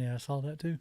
Yeah, I saw that too.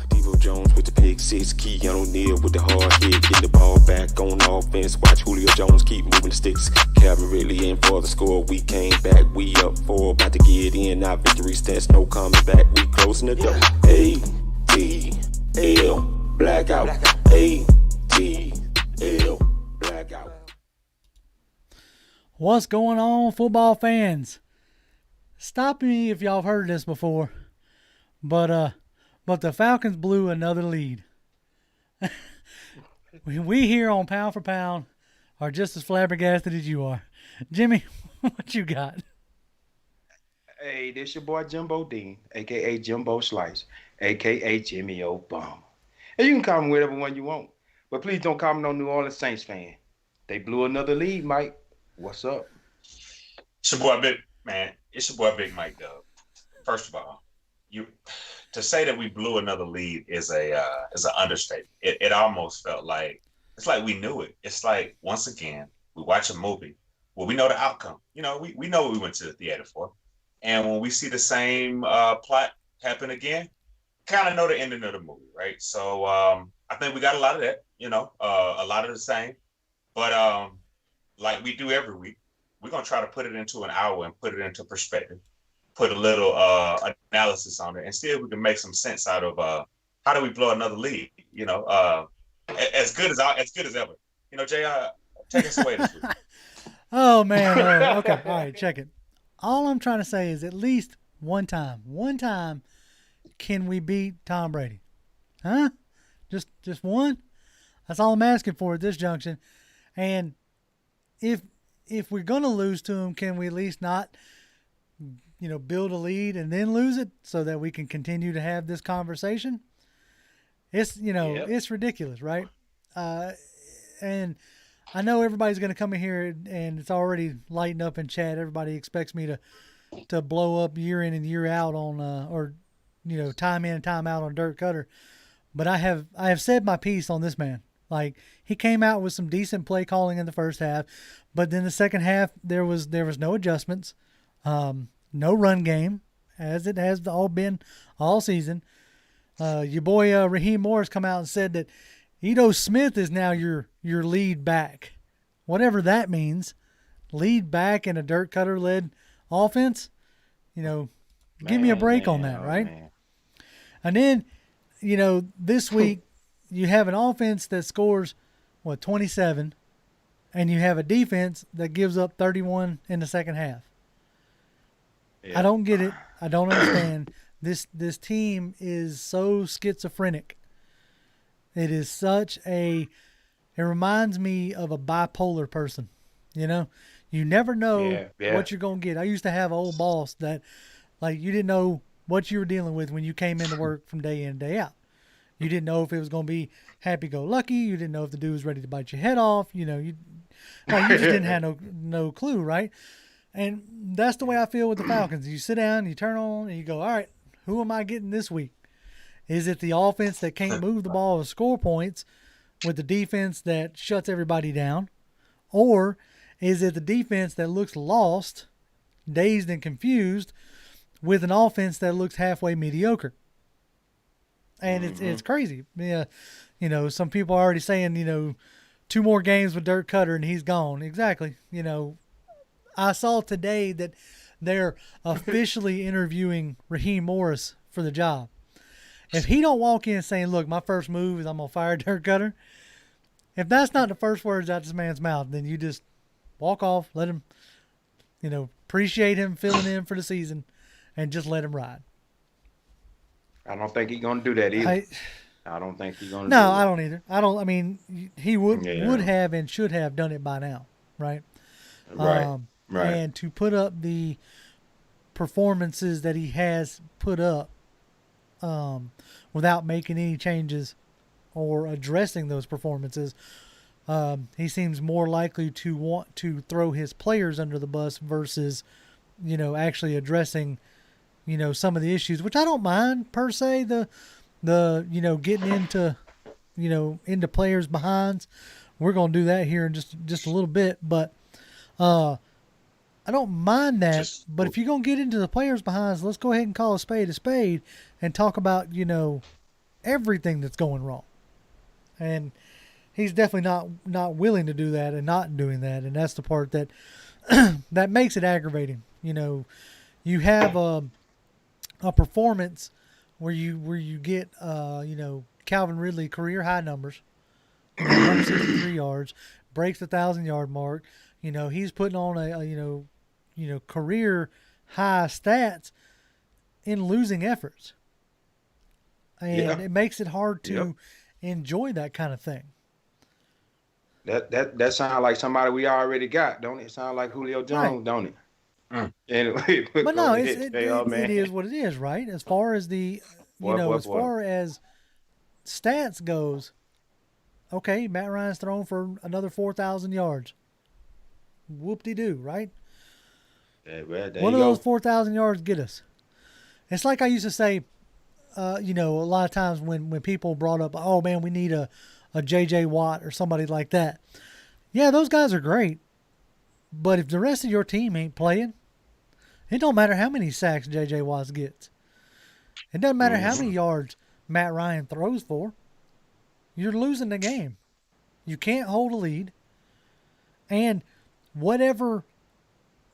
Devo Jones with the pick six, Keanu Neal with the hard hit, getting the ball back on offense. Watch Julio Jones keep moving the sticks. Calvin Ridley in for the score. We came back, we up four, about to get in. Our victory stance, no coming back. We closing the door. A-T-L blackout. A-T-L blackout. What's going on, football fans? Stop me if y'all have heard this before, but the Falcons blew another lead. we here on Pound for Pound are just as flabbergasted as you are. Jimmy, what you got? Hey, this your boy Jimbo Dean, aka Jimbo Slice, aka Jimmy O Bomb. And you can call me whatever one you want, but please don't call me no New Orleans Saints fan. They blew another lead, Mike. What's up? It's your boy Big Man. It's your boy Big Mike Dub. First of all, you to say that we blew another lead is an understatement. It almost felt like it's like we knew it. It's like once again we watch a movie. Well, we know the outcome. You know, we know what we went to the theater for, and when we see the same plot happen again, kind of know the ending of the movie, right? So I think we got a lot of that. You know, a lot of the same, but like we do every week, we're gonna try to put it into an hour and put it into perspective, put a little analysis on it, and see if we can make some sense out of how do we blow another lead? You know, as good as ever. You know, Jay, take us away this week. Oh man, okay, all right, check it. All I'm trying to say is at least one time, can we beat Tom Brady? Huh? Just one? That's all I'm asking for at this junction. And if we're gonna lose to him, can we at least not, build a lead and then lose it so that we can continue to have this conversation? It's it's ridiculous, right? And I know everybody's gonna come in here and it's already lighting up in chat. Everybody expects me to blow up year in and year out on time in and time out on Dirk Cutter. But I have said my piece on this man. Like, he came out with some decent play calling in the first half, but then the second half there was no adjustments, no run game, as it has all been all season. Your boy Raheem Morris come out and said that Ito Smith is now your lead back, whatever that means. Lead back in a Dirk Cutter led offense. Give me a break on that, right? Man. And then, this week you have an offense that scores 27, and you have a defense that gives up 31 in the second half. Yeah. I don't get it. I don't understand. This team is so schizophrenic. It is it reminds me of a bipolar person. You never know what you're going to get. I used to have an old boss that, like, you didn't know what you were dealing with when you came into work from day in and day out. You didn't know if it was going to be happy-go-lucky. You didn't know if the dude was ready to bite your head off. You just didn't have no clue, right? And that's the way I feel with the Falcons. You sit down, you turn on, and you go, all right, who am I getting this week? Is it the offense that can't move the ball or score points with the defense that shuts everybody down? Or is it the defense that looks lost, dazed and confused, with an offense that looks halfway mediocre? And it's crazy. Yeah, some people are already saying, 2 more games with Dirk Cutter and he's gone. Exactly. You know, I saw today that they're officially interviewing Raheem Morris for the job. If he don't walk in saying, look, my first move is I'm going to fire Dirk Cutter, if that's not the first words out this man's mouth, then you just walk off, let him, you know, appreciate him filling in for the season, and just let him ride. I don't think he's going to do that either. I don't think he's going to do No, that. I don't either. I mean, he would have and should have done it by now, right? Right. And to put up the performances that he has put up without making any changes or addressing those performances, he seems more likely to want to throw his players under the bus versus, you know, actually addressing, you know, some of the issues, which I don't mind per se, the you know, getting into, you know, into players' behinds. We're going to do that here in just a little bit, but I don't mind that. But if you're going to get into the players' behinds, let's go ahead and call a spade and talk about, you know, everything that's going wrong. And he's definitely not willing to do that and not doing that, and that's the part that that makes it aggravating. You know, you have a performance where you get you know, Calvin Ridley career high numbers, 163 yards, breaks the 1,000-yard mark. You know, he's putting on a you know career high stats in losing efforts, and it makes it hard to enjoy that kind of thing. That sounds like somebody we already got, don't it? Sound like Julio Jones, don't it? Anyway, but no, it is what it is, right? As far as the far as stats goes, okay, Matt Ryan's thrown for another 4,000 yards. Whoop-de-doo, right? What do those 4,000 yards get us? It's like I used to say, you know, a lot of times when people brought up, oh man, we need a J.J. Watt or somebody like that. Yeah, those guys are great, but if the rest of your team ain't playing, it don't matter how many sacks J.J. Watt gets. It doesn't matter how many yards Matt Ryan throws for. You're losing the game. You can't hold a lead. And whatever,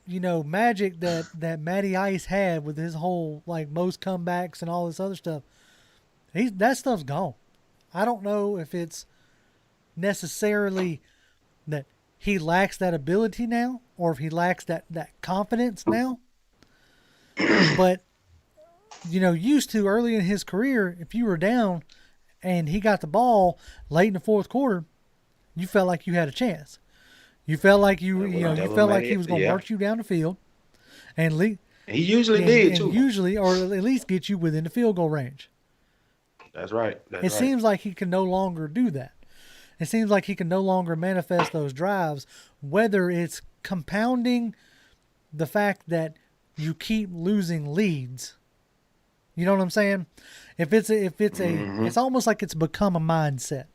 you know, magic that Matty Ice had with his whole, like, most comebacks and all this other stuff, that stuff's gone. I don't know if it's necessarily that he lacks that ability now or if he lacks that confidence now. But, you know, used to early in his career, if you were down and he got the ball late in the fourth quarter, you felt like you had a chance. You felt like you felt like he was going to march you down the field, and he usually did too. Usually, or at least get you within the field goal range. That's right. It seems like he can no longer do that. It seems like he can no longer manifest those drives, whether it's compounding the fact that you keep losing leads. You know what I'm saying? It's almost like it's become a mindset.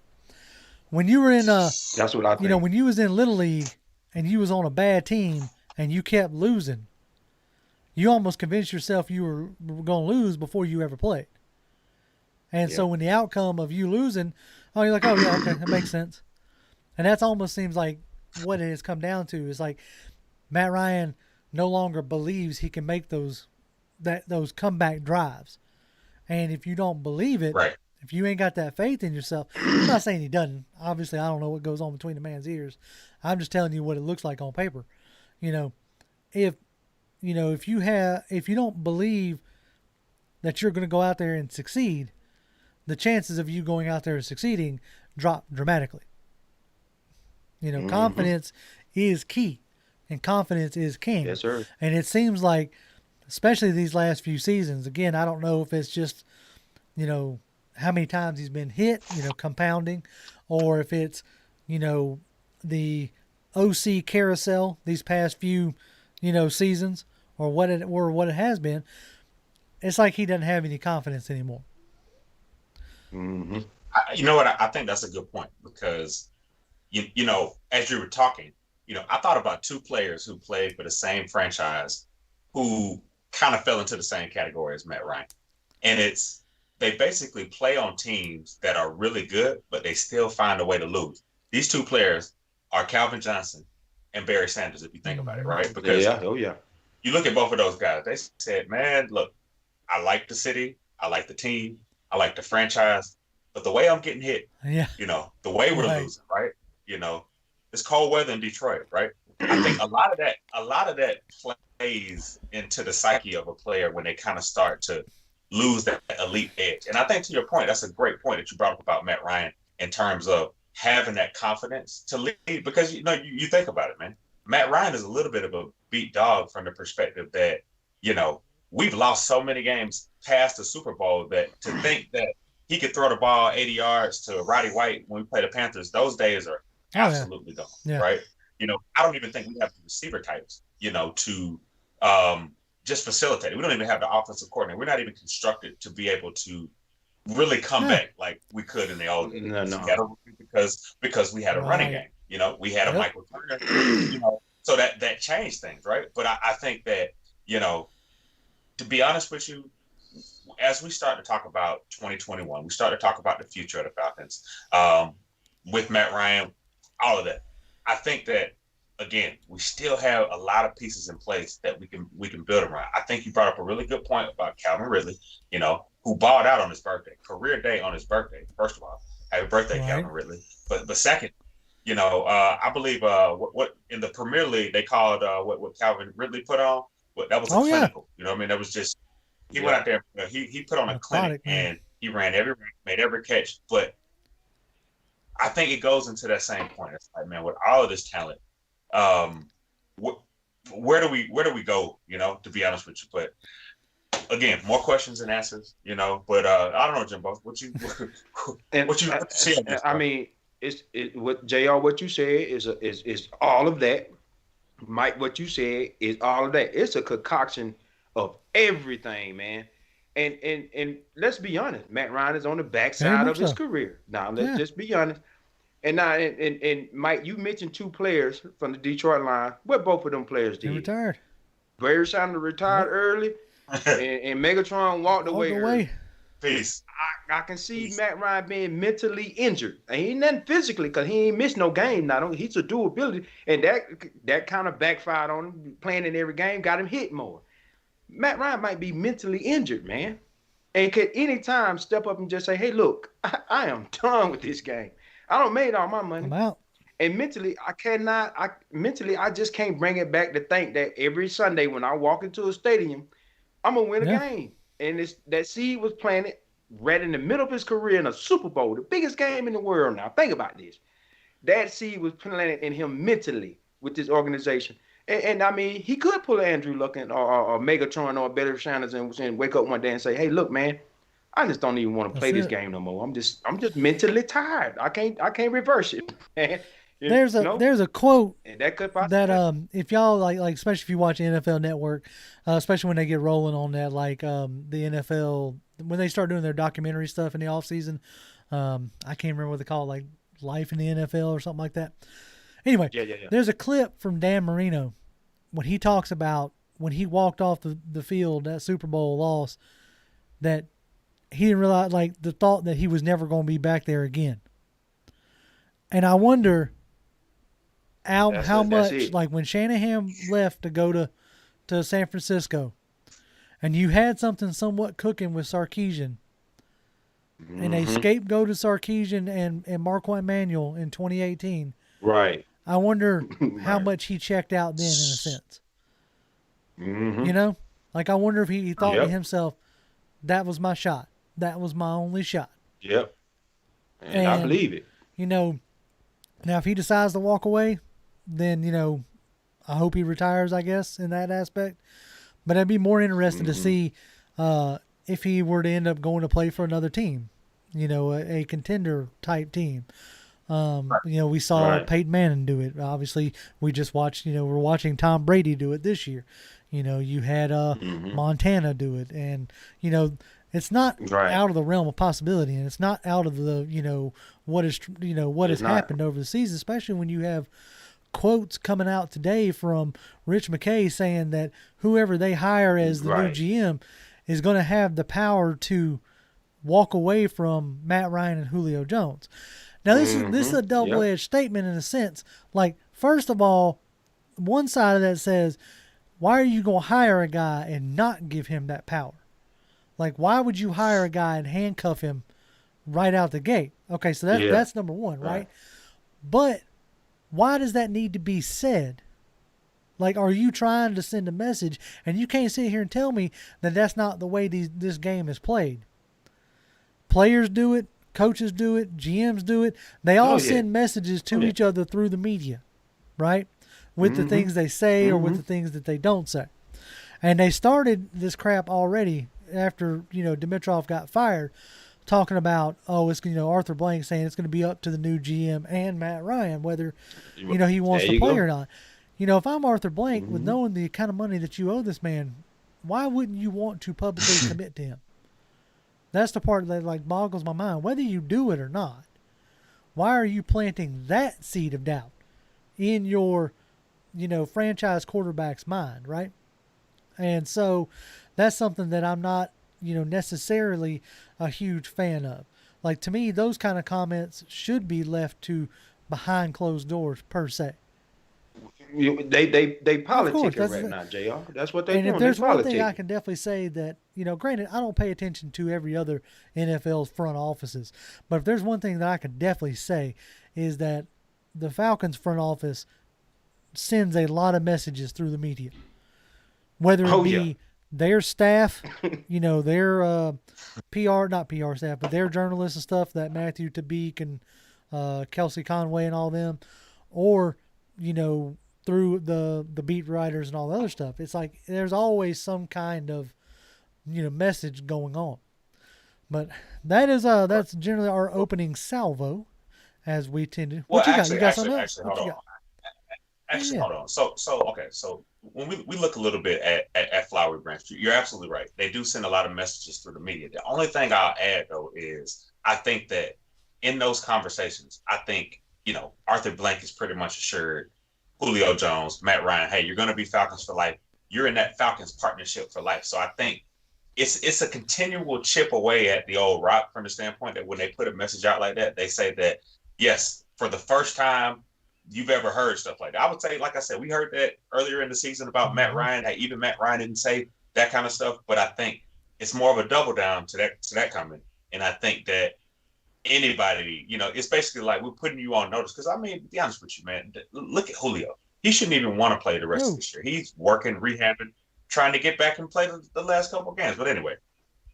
When you were in that's what I think. You know, when you was in Little League and you was on a bad team and you kept losing, you almost convinced yourself you were going to lose before you ever played. And so when the outcome of you losing, you're like, oh yeah, okay, that makes sense. And that's almost seems like what it has come down to is like Matt Ryan no longer believes he can make those comeback drives. And if you don't believe it, right, if you ain't got that faith in yourself, I'm not saying he doesn't. Obviously, I don't know what goes on between the man's ears. I'm just telling you what it looks like on paper. You know, if you don't believe that you're going to go out there and succeed, the chances of you going out there and succeeding drop dramatically. You know, confidence is key, and confidence is king. Yes, sir. And it seems like, especially these last few seasons, again, I don't know if it's just, you know, how many times he's been hit, you know, compounding, or if it's, you know, the OC carousel these past few, you know, seasons, or what it has been. It's like he doesn't have any confidence anymore. You know what? I think that's a good point because, you know, as you were talking, you know, I thought about two players who played for the same franchise who kind of fell into the same category as Matt Ryan. And they basically play on teams that are really good, but they still find a way to lose. these two players are Calvin Johnson and Barry Sanders, if you think about it, right? Because you look at both of those guys, they said, man, look, I like the city, I like the team, I like the franchise, but the way I'm getting hit, the way we're losing, right? It's cold weather in Detroit, right? I think a lot of that plays into the psyche of a player when they kind of start to lose that elite edge. And I think, to your point, that's a great point that you brought up about Matt Ryan in terms of having that confidence to lead, because you think about it, man. Matt Ryan is a little bit of a beat dog from the perspective that, we've lost so many games past the Super Bowl that to think that he could throw the ball 80 yards to Roddy White when we play the Panthers, those days are absolutely gone, right? I don't even think we have the receiver types, to just facilitate it. We don't even have the offensive coordinator. We're not even constructed to be able to really come back like we could in the old days. No. Because we had a running game. We had a Michael Turner, so that changed things, right? But I think that, to be honest with you, as we start to talk about 2021, we start to talk about the future of the Falcons, with Matt Ryan, all of that. I think that, again, we still have a lot of pieces in place that we can build around. I think you brought up a really good point about Calvin Ridley, who balled out on his birthday, career day on his birthday. First of all, happy birthday, Calvin Ridley. But second, I believe what in the Premier League they called what Calvin Ridley put on. That was a clinical. You know what I mean? That was just he went out there. He put on a clinic and he ran made every catch. But I think it goes into that same point. It's like, man, with all of this talent, where do we go? To be honest with you, but again, more questions than answers. But I don't know, Jimbo. What you see? I mean, what JR, what you said is all of that. Mike, what you said is all of that. It's a concoction of everything, man. And let's be honest, Matt Ryan is on the backside of his career. Now, let's just be honest. And now, and Mike, you mentioned two players from the Detroit line. What both of them players did? They retired. Barry Sanders retired early, and Megatron walked away early. Peace. I can see Matt Ryan being mentally injured. Ain't nothing physically, because he ain't missed no game. Now, he's a durability, and that kind of backfired on him. Playing in every game got him hit more. Matt Ryan might be mentally injured, man, and could anytime step up and just say, hey, look, I am done with this game. I don't made all my money. I'm out. And mentally, I just can't bring it back to think that every Sunday when I walk into a stadium, I'm going to win a game. And that seed was planted right in the middle of his career in a Super Bowl, the biggest game in the world now. Think about this. That seed was planted in him mentally with this organization. And I mean, he could pull Andrew Luck or Megatron or Barry Sanders and wake up one day and say, hey, look, man, I just don't even want to play this game no more. I'm just mentally tired. I can't reverse it, man. There's a quote that if y'all like especially if you watch NFL Network, especially when they get rolling on that, like the NFL when they start doing their documentary stuff in the off season, I can't remember what they call it, like Life in the NFL or something like that. Anyway, there's a clip from Dan Marino when he talks about when he walked off the field, that Super Bowl loss, that he didn't realize, like, the thought that he was never going to be back there again. And I wonder how much, like when Shanahan left to go to San Francisco, and you had something somewhat cooking with Sarkisian, and they scapegoated Sarkisian and Marquand Manuel in 2018. Right. I wonder how much he checked out then, in a sense. Mm-hmm. Like I wonder if he thought to himself, that was my shot. That was my only shot. Yep. And I believe it. Now if he decides to walk away, then, I hope he retires, I guess, in that aspect. But I'd be more interested to see if he were to end up going to play for another team, a contender type team. We saw Peyton Manning do it. Obviously, we just watched, we're watching Tom Brady do it this year. You had Montana do it. And, it's not out of the realm of possibility, and it's not out of the, what has happened over the season, especially when you have quotes coming out today from Rich McKay saying that whoever they hire as the new GM is going to have the power to walk away from Matt Ryan and Julio Jones. Now this is a double-edged Yep. statement in a sense. Like, first of all, one side of that says, why are you going to hire a guy and not give him that power? Like, why would you hire a guy and handcuff him right out the gate? Okay, so that's number one, right? But why does that need to be said? Like, are you trying to send a message? And you can't sit here and tell me that that's not the way this game is played. Players do it, coaches do it, GMs do it. They all send messages to each other through the media, right? With the things they say or with the things that they don't say. And they started this crap already after, Dimitrov got fired, talking about, it's, Arthur Blank saying it's going to be up to the new GM and Matt Ryan whether, he wants to play or not. If I'm Arthur Blank, with knowing the kind of money that you owe this man, why wouldn't you want to publicly commit to him? That's the part that boggles my mind. Whether you do it or not, why are you planting that seed of doubt in your, franchise quarterback's mind, right? And so that's something that I'm not, necessarily a huge fan of. Like, to me, those kind of comments should be left to behind closed doors per se. They politicking right now, JR. That's what they doing. And if there's one thing I can definitely say that, granted, I don't pay attention to every other NFL's front offices, but if there's one thing that I can definitely say is that the Falcons front office sends a lot of messages through the media, whether it be their staff, their not PR staff, but their journalists and stuff, that Matthew Tabik and Kelsey Conway and all them, or, through the beat writers and all the other stuff. It's like there's always some kind of, message going on. But that's generally our opening salvo, as we tend to. What you got? You got something else? Hold on. So when we look a little bit at Flowery Branch, you're absolutely right. They do send a lot of messages through the media. The only thing I'll add, though, is I think that in those conversations, Arthur Blank is pretty much assured Julio Jones, Matt Ryan, hey, you're going to be Falcons for life. You're in that Falcons partnership for life. So I think it's a continual chip away at the old rock from the standpoint that when they put a message out like that, they say that, yes, for the first time you've ever heard stuff like that. I would say, like I said, we heard that earlier in the season about Matt Ryan. Hey, even Matt Ryan didn't say that kind of stuff, but I think it's more of a double down to that comment. And I think that anybody, it's basically like we're putting you on notice. Because, to be honest with you, man, look at Julio. He shouldn't even want to play the rest of this year. He's working, rehabbing, trying to get back and play the last couple of games. But anyway,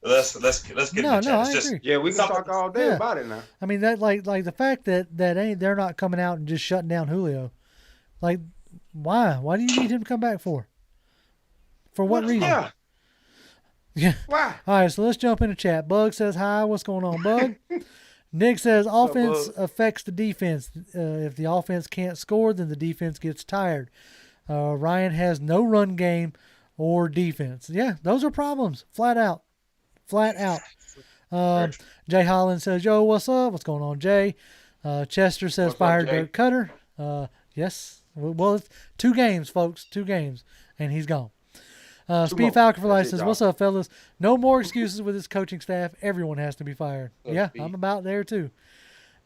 let's get into I agree. Yeah, we can talk all day about it now. I mean, that like the fact that they're not coming out and just shutting down Julio. Like, why? Why do you need him to come back for? For what reason? Yeah. Why? All right, so let's jump into chat. Bug says hi. What's going on, Bug? Nick says offense affects the defense. If the offense can't score, then the defense gets tired. Ryan has no run game or defense. Yeah, those are problems. Flat out. Jay Holland says, yo, what's up? What's going on, Jay? Chester says, fire Dirk Cutter. Yes. Well, it's 2 games, folks. 2 games. And he's gone. Speed Falcon for Life says, what's up, fellas? No more excuses with his coaching staff. Everyone has to be fired. Yeah, I'm about there, too.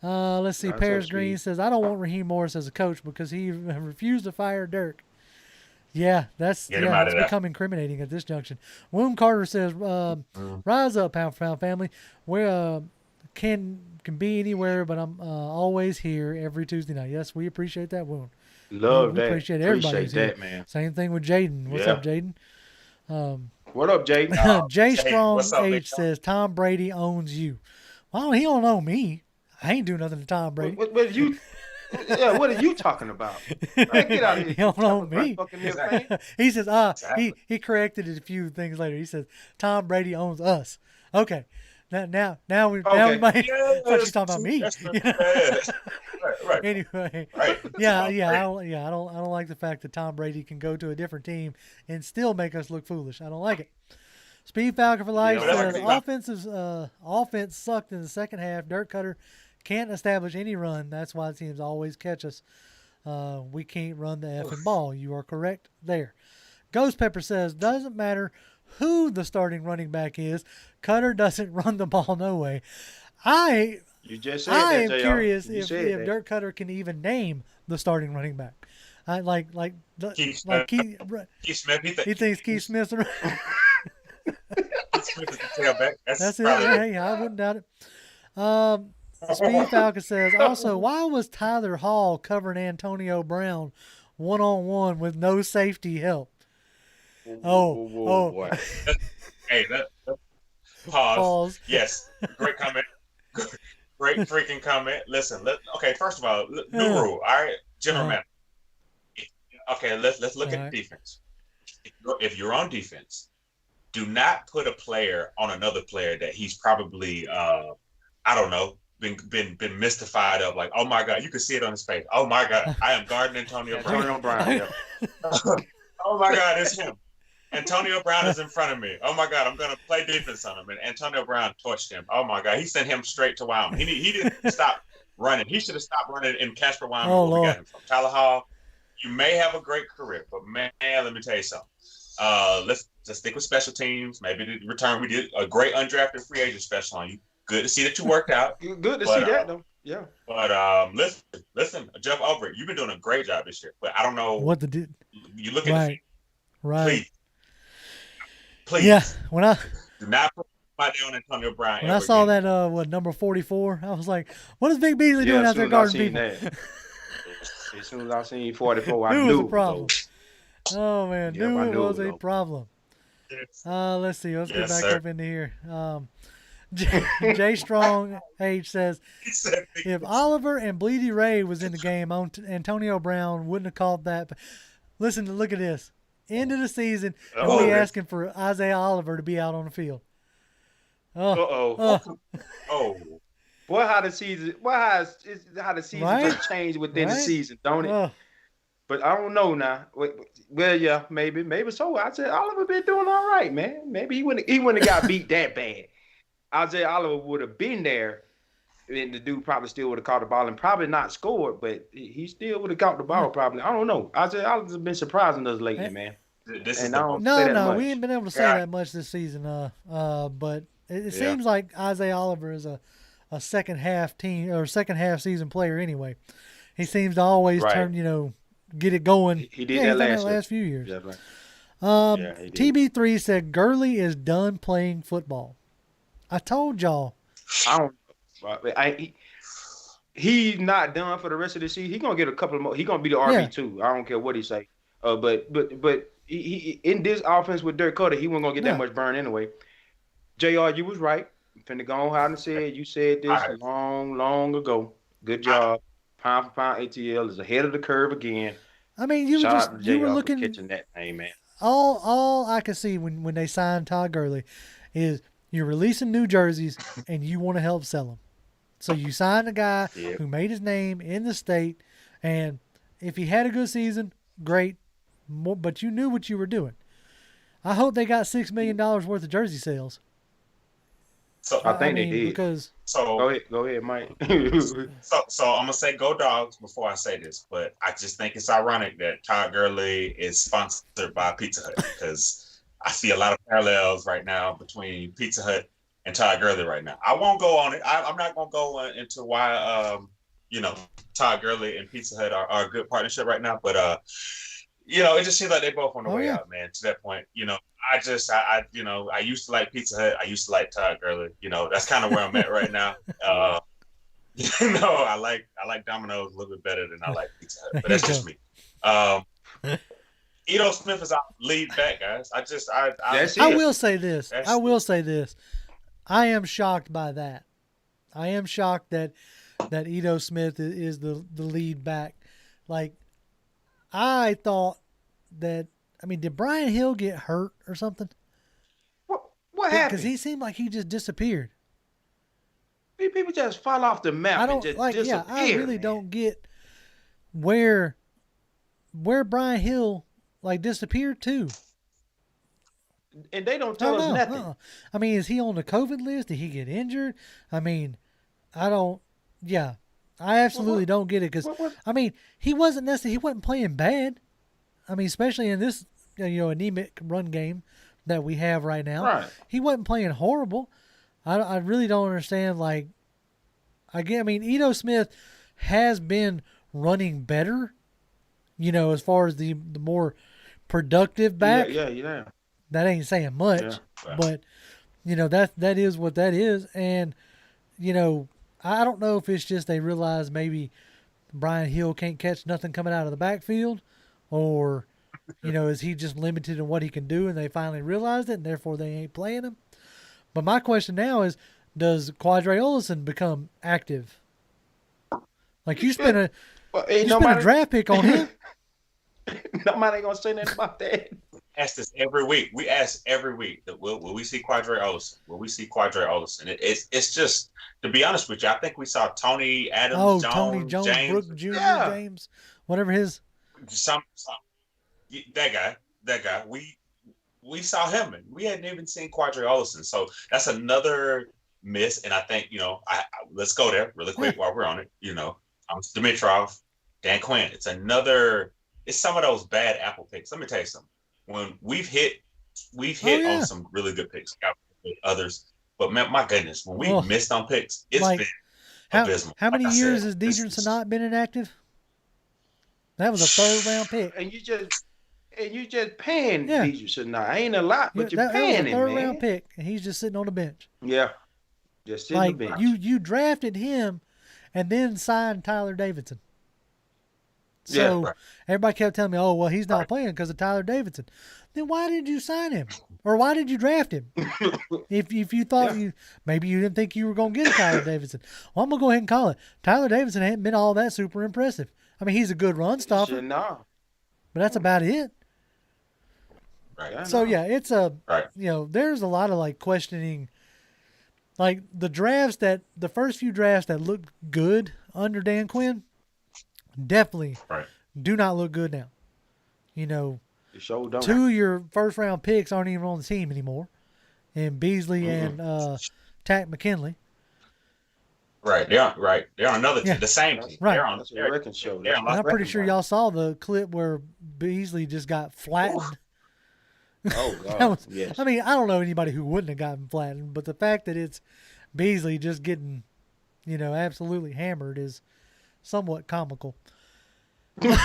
Let's see. Paris Green says, I don't want Raheem Morris as a coach because he refused to fire Dirk. Yeah, that's become incriminating at this junction. William Carter says, rise up, pound for pound family. We can be anywhere, but I'm always here every Tuesday night. Yes, we appreciate that, William. Love that. Appreciate everybody. Appreciate that, man. Same thing with Jaden. What's up, Jaden? What up, Jaden? Jay Strong H says, Tom Brady owns you. Well, he don't own me. I ain't doing nothing to Tom Brady. What are you talking about? Right, get out of here. He don't own me. He says, he corrected it a few things later. He says, Tom Brady owns us. Okay. Now we might thought you talking about me. Right. Anyway, Right. I don't like the fact that Tom Brady can go to a different team and still make us look foolish. I don't like it. Speed Falcon for Life says offense sucked in the second half. Dirk Cutter can't establish any run. That's why teams always catch us. We can't run the effing ball. You are correct there. Ghost Pepper says, doesn't matter who the starting running back is. Cutter doesn't run the ball no way. I You just said I that, am JR. curious You if said that. Dirk Cutter can even name the starting running back. Keith Like Smith. Keith Smith. he thinks Keith Smith's the Keith Smith is the tailback. That's it. probably Hey, I wouldn't doubt it. Speed Falcon says, also, why was Tyler Hall covering Antonio Brown one-on-one with no safety help? Boy. Hey, pause. Pause. Yes, great comment. Great freaking comment. Listen, okay. First of all, new rule. All right, general manager. Okay, let's look at defense. If you're on defense, do not put a player on another player that he's probably I don't know, been mystified of, like, oh my God, you can see it on his face. Oh my God, I am guarding Antonio Brown. Yeah. Oh my God, it's him. Antonio Brown is in front of me. Oh my God, I'm gonna play defense on him. And Antonio Brown torched him. Oh my God, he sent him straight to Wyoming. He didn't stop running. He should have stopped running in Casper, Wyoming. Oh, where we Lord. got him from. Tyler Hall, you may have a great career, but man, let me tell you something. Let's stick with special teams. Maybe the return, we did a great undrafted free agent special on you. Good to see that you worked out. Good to see that, though. Yeah. But listen, Jeff Albrecht, you've been doing a great job this year. But I don't know What the you look at the right. Please. Yeah, when I Do not put somebody on Antonio Brown. when I saw that number 44, I was like, what is Big Beasley doing out there guarding people? As soon as I seen 44, I Knew it knew was a problem. Oh man, Yeah, knew I it knew was it, a though. problem. Yes. Let's see. Let's get Yes, back sir. up into here. J Strong H says, He said, if Oliver and Bleedy Ray was in the game, Antonio Brown wouldn't have called that. Listen, look at this. End of the season, and we asking for Isaiah Oliver to be out on the field. oh, Boy, how the season Right? just changed within the Right? season, don't it? Oh, But I don't know now. Well, yeah, maybe so. I said Oliver been doing all right, man. Maybe he wouldn't have got beat that bad. Isaiah Oliver would have been there, and the dude probably still would have caught the ball and probably not scored, but he still would have caught the ball probably. I don't know. Isaiah Oliver's been surprising us lately, man. this is And the I don't say that no, much. we ain't been able to say that much this season. But it seems like Isaiah Oliver is a second half team or second half season player anyway. He seems to always turn, get it going. He did he's that done last few years. Yeah, right. He did. TB3 said Gurley is done playing football. I told y'all. I don't. He's not done for the rest of the season. He's gonna get a couple more. He's gonna be the RB2. I don't care what he say. But he in this offense with Dirk Cutter, he wasn't gonna get that much burn anyway. JR, you was right. I'm finna go on how and said you said this long ago. Good job. Pound for pound, ATL is ahead of the curve again. I mean, you were looking catching that name, man. All I could see when they signed Todd Gurley is you're releasing new jerseys and you want to help sell them. So you signed a guy who made his name in the state, and if he had a good season, great. But you knew what you were doing. I hope they got $6 million worth of jersey sales. So I think they did. Because go ahead, Mike. so I'm gonna say go Dogs before I say this, but I just think it's ironic that Todd Gurley is sponsored by Pizza Hut because I see a lot of parallels right now between Pizza Hut and Todd Gurley right now. I won't go on it. I'm not gonna go into why Todd Gurley and Pizza Hut are a good partnership right now, but it just seems like they both on the way out, man. To that point, I used to like Pizza Hut. I used to like Todd Gurley. That's kind of where I'm at right now. I like Domino's a little bit better than I like Pizza Hut, but that's just me. Edo Smith is our lead back, guys. I will say this. I am shocked by that. I am shocked that Edo Smith is the lead back. Like, I thought that. I mean, did Brian Hill get hurt or something? What happened? Because he seemed like he just disappeared. People just fall off the map. I don't and just like. disappear, I really don't get where Brian Hill disappeared to. And they don't tell us nothing. I mean, is he on the COVID list? Did he get injured? I mean, I don't. Yeah, I absolutely don't get it because I mean, he wasn't playing bad. I mean, especially in this anemic run game that we have right now. Right. He wasn't playing horrible. I really don't understand. Like, I mean, Ito Smith has been running better, as far as the more productive back. Yeah. That ain't saying much, Yeah. but that is what that is. And I don't know if it's just they realize maybe Brian Hill can't catch nothing coming out of the backfield, or is he just limited in what he can do, and they finally realized it, and therefore they ain't playing him. But my question now is, does Quadre Olison become active? Like you spent a draft pick on him. Nobody ain't gonna say nothing about that. Ask this every week. We ask every week that will we see Quadre Olison? Will we see Quadre Olison? It's just, to be honest with you, I think we saw Tony Adams, Tony Jones, James, Brooke Jr., James, whatever his. Some that guy. We saw him, and we hadn't even seen Quadre Olison. So that's another miss. And I think let's go there really quick while we're on it. Dimitrov, Dan Quinn. It's some of those bad Apple picks. Let me tell you something. When we've hit on some really good picks, got others, but man, my goodness, when we missed on picks, it's been abysmal. How many years has Deidre not been inactive? That was a 3rd round pick. And you just paying Deidre Sanat. Ain't a lot, but you're paying him, man. 3rd round pick, and he's just sitting on the bench. Yeah, just sitting on the bench. You drafted him, and then signed Tyler Davidson. So everybody kept telling me, "Oh, well, he's not playing because of Tyler Davidson." Then why did you sign him, or why did you draft him? if you thought maybe you didn't think you were going to get a Tyler Davidson, well, I'm gonna go ahead and call it. Tyler Davidson ain't been all that super impressive. I mean, he's a good run stopper, but that's about it. Right. So it's there's a lot of questioning, the first few drafts that looked good under Dan Quinn. Definitely do not look good now. 2 of your 1st round picks aren't even on the team anymore. And Beasley and Tack McKinley. Right. They're on another team. The same team. Right. I'm pretty sure y'all saw the clip where Beasley just got flattened. Oh, God. Yes. I mean, I don't know anybody who wouldn't have gotten flattened, but the fact that it's Beasley just getting, absolutely hammered is somewhat comical. Well,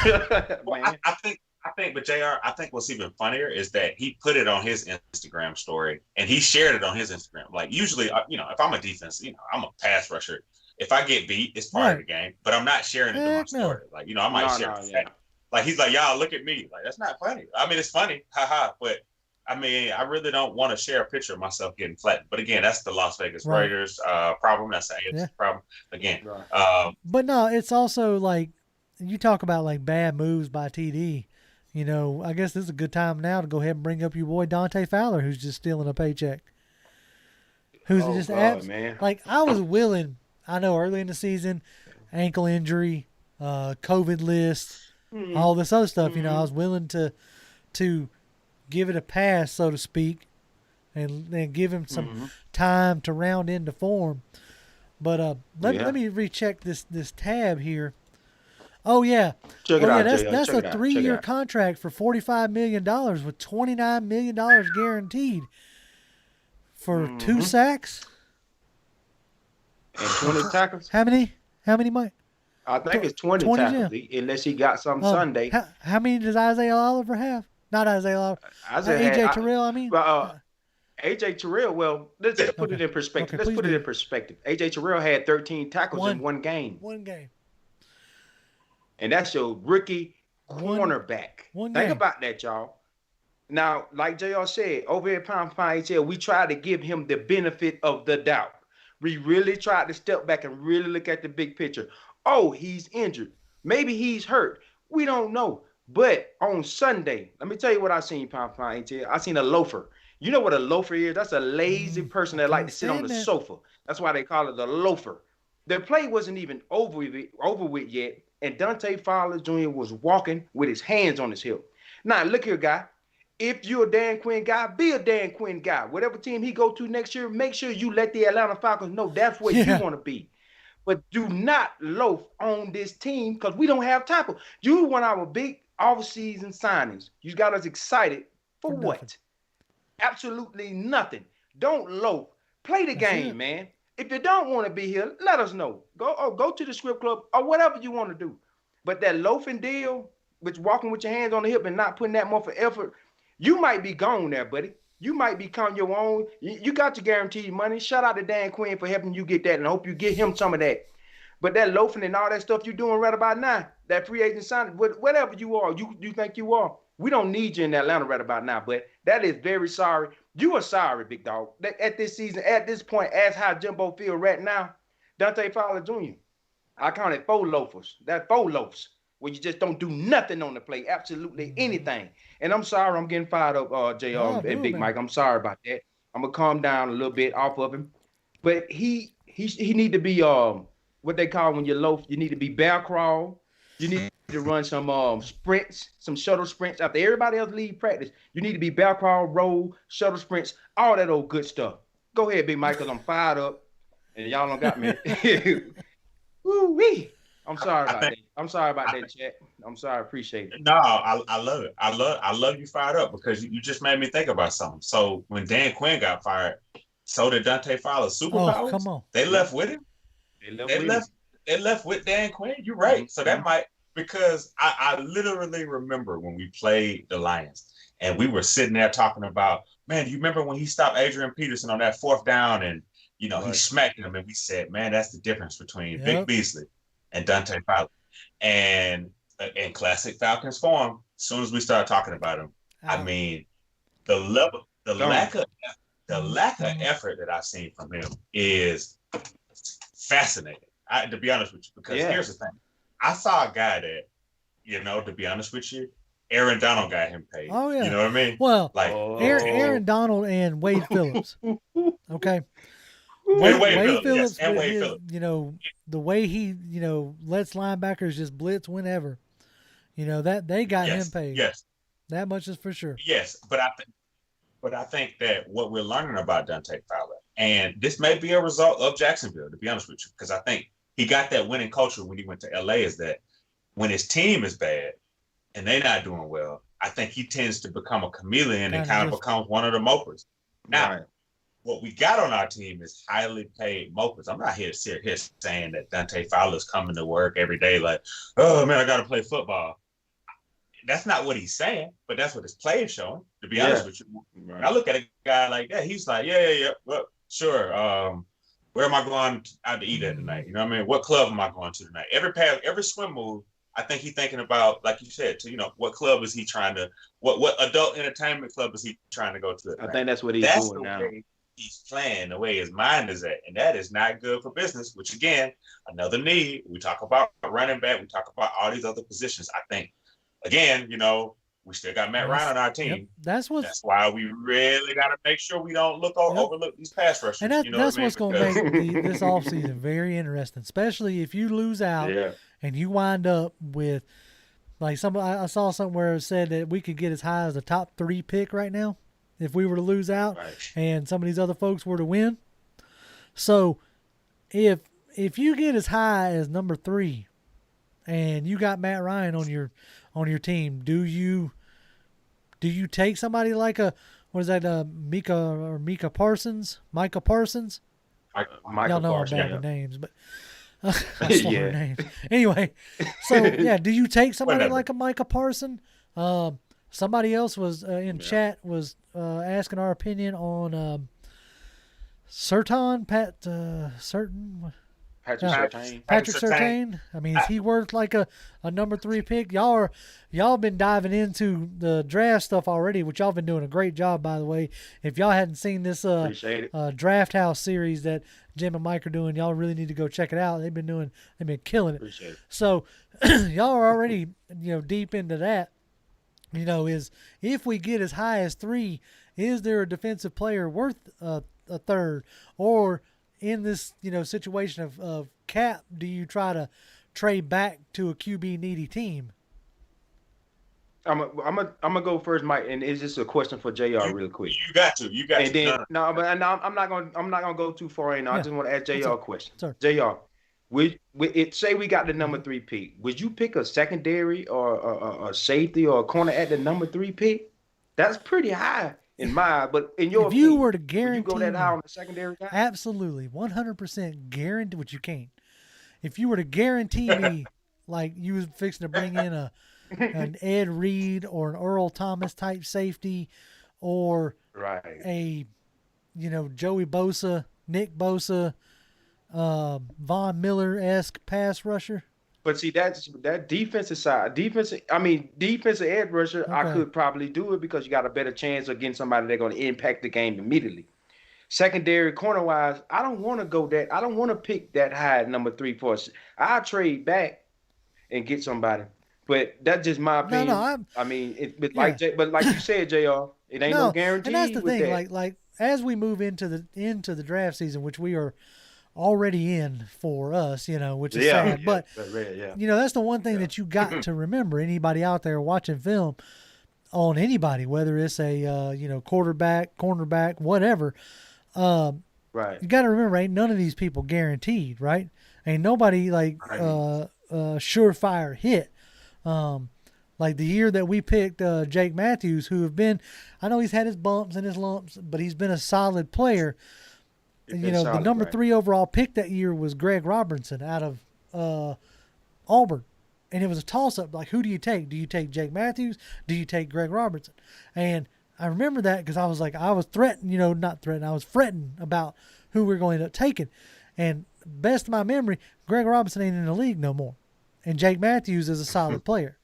I think, but JR, I think what's even funnier is that he put it on his Instagram story, and he shared it on his Instagram. Like, usually, if I'm a defense, I'm a pass rusher. If I get beat, it's part of the game, but I'm not sharing it to my story. Like, I might share it. Like, he's like, y'all, look at me. Like, that's not funny. I mean, it's funny. Haha. But I mean, I really don't want to share a picture of myself getting flattened. But again, that's the Las Vegas Raiders problem. That's the AFC problem. Again. But no, it's also you talk about bad moves by TD. I guess this is a good time now to go ahead and bring up your boy Dante Fowler, who's just stealing a paycheck. Who's man. I was willing, I know early in the season, ankle injury, COVID list, all this other stuff, I was willing to give it a pass, so to speak, and then give him some time to round into form. But let me recheck this tab here. Oh yeah, check it out. That's a 3-year contract for $45 million with $29 million guaranteed for 2 sacks and 20 tackles. How many, Mike? I think it's 20 tackles, unless he got some Sunday. How many does Isaiah Oliver have? Not Isaiah Oliver. AJ Terrell, I mean. AJ Terrell, well, let's put it in perspective. Let's put it in perspective. AJ Terrell had 13 tackles in one game. One game. And that's your rookie cornerback. Think about that, y'all. Now, like JR said, over at Pound ATL, we tried to give him the benefit of the doubt. We really tried to step back and really look at the big picture. Oh, he's injured. Maybe he's hurt. We don't know. But on Sunday, let me tell you what I seen, Pound ATL. I seen a loafer. You know what a loafer is? That's a lazy person that like to sit on the sofa. That's why they call it a loafer. The play wasn't even over with yet, and Dante Fowler Jr. was walking with his hands on his hip. Now, look here, guy. If you're a Dan Quinn guy, be a Dan Quinn guy. Whatever team he go to next year, make sure you let the Atlanta Falcons know that's where you want to be. But do not loaf on this team because we don't have tackle. You want our big off-season signings. You got us excited for what? Absolutely nothing. Don't loaf. Play the game, man. If you don't want to be here, let us know. Go to the script club or whatever you want to do. But that loafing deal, which walking with your hands on the hip and not putting that much effort, you might be gone there, buddy. You might become your own. You got your guaranteed money. Shout out to Dan Quinn for helping you get that, and I hope you get him some of that. But that loafing and all that stuff you're doing right about now, that free agent signing, whatever you are, you think you are, we don't need you in Atlanta right about now. But that is very sorry. You are sorry, big dog. At this season, at this point, as how Jimbo feel right now, Dante Fowler Jr., I counted 4 loafers. That's 4 loafs where you just don't do nothing on the play, absolutely anything. And I'm sorry I'm getting fired up, JR and Big Mike. I'm sorry about that. I'm going to calm down a little bit off of him. But he need to be what they call when you loaf, you need to be bear crawl. You need to run some sprints, some shuttle sprints. After everybody else leave practice, you need to be bear crawl, roll, shuttle sprints, all that old good stuff. Go ahead, Big Mike, because I'm fired up. And y'all don't got me. Woo-wee. I'm sorry about that. I'm sorry about that, chat. I'm sorry. Appreciate it. No, I love it. I love you fired up because you just made me think about something. So when Dan Quinn got fired, so did Dante Fowler. Superpowers. Oh, come on. They left with him. They left with Dan Quinn. You're right. Mm-hmm. So that might, because I literally remember when we played the Lions and we were sitting there talking about, man, do you remember when he stopped Adrian Peterson on that 4th down and he smacked him, and we said, man, that's the difference between Vic Beasley and Dante Fowler. And in classic Falcons form, as soon as we started talking about him, I mean, the lack of effort that I've seen from him is fascinating. To be honest with you, because here's the thing. I saw a guy that, to be honest with you, Aaron Donald got him paid. Oh, yeah. You know what I mean? Well, like Aaron Donald and Wade Phillips. Okay. Wade Phillips, and Wade Phillips. The way he, lets linebackers just blitz whenever, that they got him paid. Yes. That much is for sure. Yes. But I think that what we're learning about Dante Fowler, and this may be a result of Jacksonville, to be honest with you, because I think he got that winning culture when he went to LA, is that when his team is bad and they're not doing well, I think he tends to become a chameleon and kind of becomes one of the mopers. Now, what we got on our team is highly paid mopers. I'm not here saying that Dante Fowler's coming to work every day like, oh, man, I got to play football. That's not what he's saying, but that's what his play is showing, to be honest with you. Right. I look at a guy like that, he's like, yeah, well, sure. Where am I going out to eat at tonight? You know what I mean? What club am I going to tonight? Every swim move, I think he's thinking about, like you said, what club is he trying to, what adult entertainment club is he trying to go to? I think that's what he's doing now. He's playing the way his mind is at, and that is not good for business, which again, another need. We talk about running back, we talk about all these other positions. I think, again, we still got Matt Ryan on our team. Yep. That's why we really got to make sure we don't overlook these pass rushers. And that's what's going to make this offseason very interesting, especially if you lose out and you wind up with, like, I saw somewhere it said that we could get as high as a top 3 pick right now if we were to lose out and some of these other folks were to win. So if you get as high as number 3 and you got Matt Ryan on your team, do you take somebody like Micah Parsons? Y'all know I'm bad with names, but names. Anyway, so do you take somebody like a Micah Parsons? Somebody else was in chat was asking our opinion on Patrick Surtain. I mean, is he worth like a number 3 pick? Y'all been diving into the draft stuff already, which y'all been doing a great job, by the way. If y'all hadn't seen this Draft House series that Jim and Mike are doing, y'all really need to go check it out. They've been killing it. Appreciate it. So y'all are already deep into that. Is if we get as high as 3, is there a defensive player worth a 3rd? Or in this, situation of cap, do you try to trade back to a QB needy team? I'm gonna go first, Mike, and it's just a question for JR real quick. You got to. And then I'm not gonna go too far in. I just want to ask JR a question. Sorry. JR, say we got the number 3 pick. Would you pick a secondary or a safety or a corner at the number 3 pick? That's pretty high in my, but in your if you opinion, were to would you guarantee go that high me, on the secondary guy? absolutely, 100% guarantee, which you can't. If you were to guarantee me, like you was fixing to bring in an Ed Reed or an Earl Thomas type safety, or Right. a Joey Bosa, Nick Bosa, Von Miller-esque pass rusher. But see, that defensive side, defensive edge rusher, I Okay. could probably do it because you got a better chance of getting somebody that's going to impact the game immediately. Secondary corner wise, I don't want to go that. I don't want to pick that high at number 3 for us. I trade back and get somebody, but that's just my opinion. No, But yeah. but like you said, Jr., it ain't no guarantee. And that's the with thing. that. Like as we move into the draft season, which we are already in for us, which is sad. But that's the one thing that you got to remember. Anybody out there watching film on anybody, whether it's a quarterback, cornerback, whatever, Right. you got to remember, ain't none of these people guaranteed, right? Ain't nobody like surefire hit. Like the year that we picked Jake Matthews, who have been, I know he's had his bumps and his lumps, but he's been a solid player. The number 3 overall pick that year was Greg Robertson out of Auburn. And it was a toss-up. Like, who do you take? Do you take Jake Matthews? Do you take Greg Robertson? And I remember that because I was threatened, not threatened. I was fretting about who we we're going to end up taking. And best of my memory, Greg Robinson ain't in the league no more. And Jake Matthews is a solid player.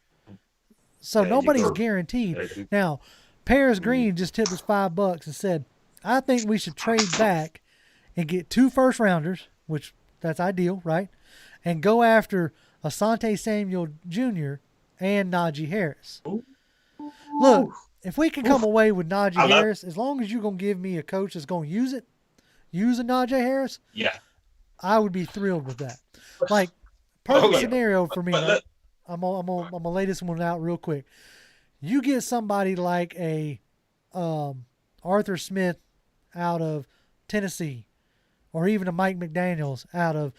So nobody's guaranteed. Now, Paris Green just tipped us $5 and said, I think we should trade back and get 2 first-rounders, which that's ideal, right? And go after Asante Samuel Jr. and Najee Harris. Look, if we can come away with Najee Harris, as long as you're going to give me a coach that's going to use a Najee Harris, I would be thrilled with that. Like, perfect scenario for me. I'm gonna lay this one out real quick. You get somebody like a Arthur Smith out of Tennessee, or even a Mike McDaniels out of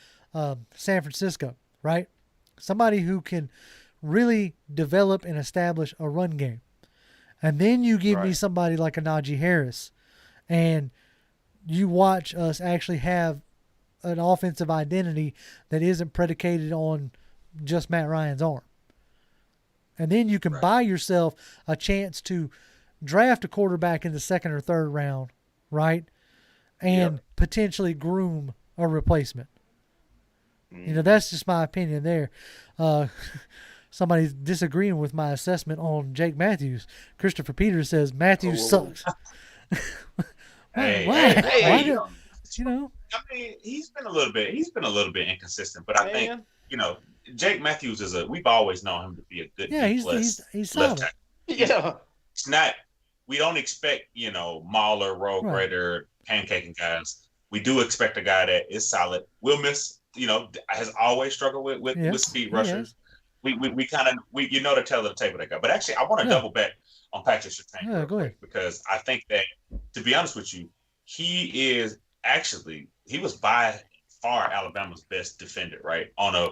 San Francisco, right? Somebody who can really develop and establish a run game. And then you give me somebody like a Najee Harris, and you watch us actually have an offensive identity that isn't predicated on just Matt Ryan's arm. And then you can buy yourself a chance to draft a quarterback in the 2nd or 3rd round, right? And potentially groom a replacement. That's just my opinion there. Somebody's disagreeing with my assessment on Jake Matthews. Christopher Peters says Matthews sucks. Hey, I mean, he's been a little bit inconsistent, but I think Jake Matthews we've always known him to be a good he's solid. It's not, we don't expect Mauler, road grader, pancaking guys. We do expect a guy that is solid. Will Miss has always struggled with speed rushers. We kind of to tell the tape of that guy. But actually, I want to double back on Patrick Surtain real quick, because I think that, to be honest with you, he was by far Alabama's best defender, right? On a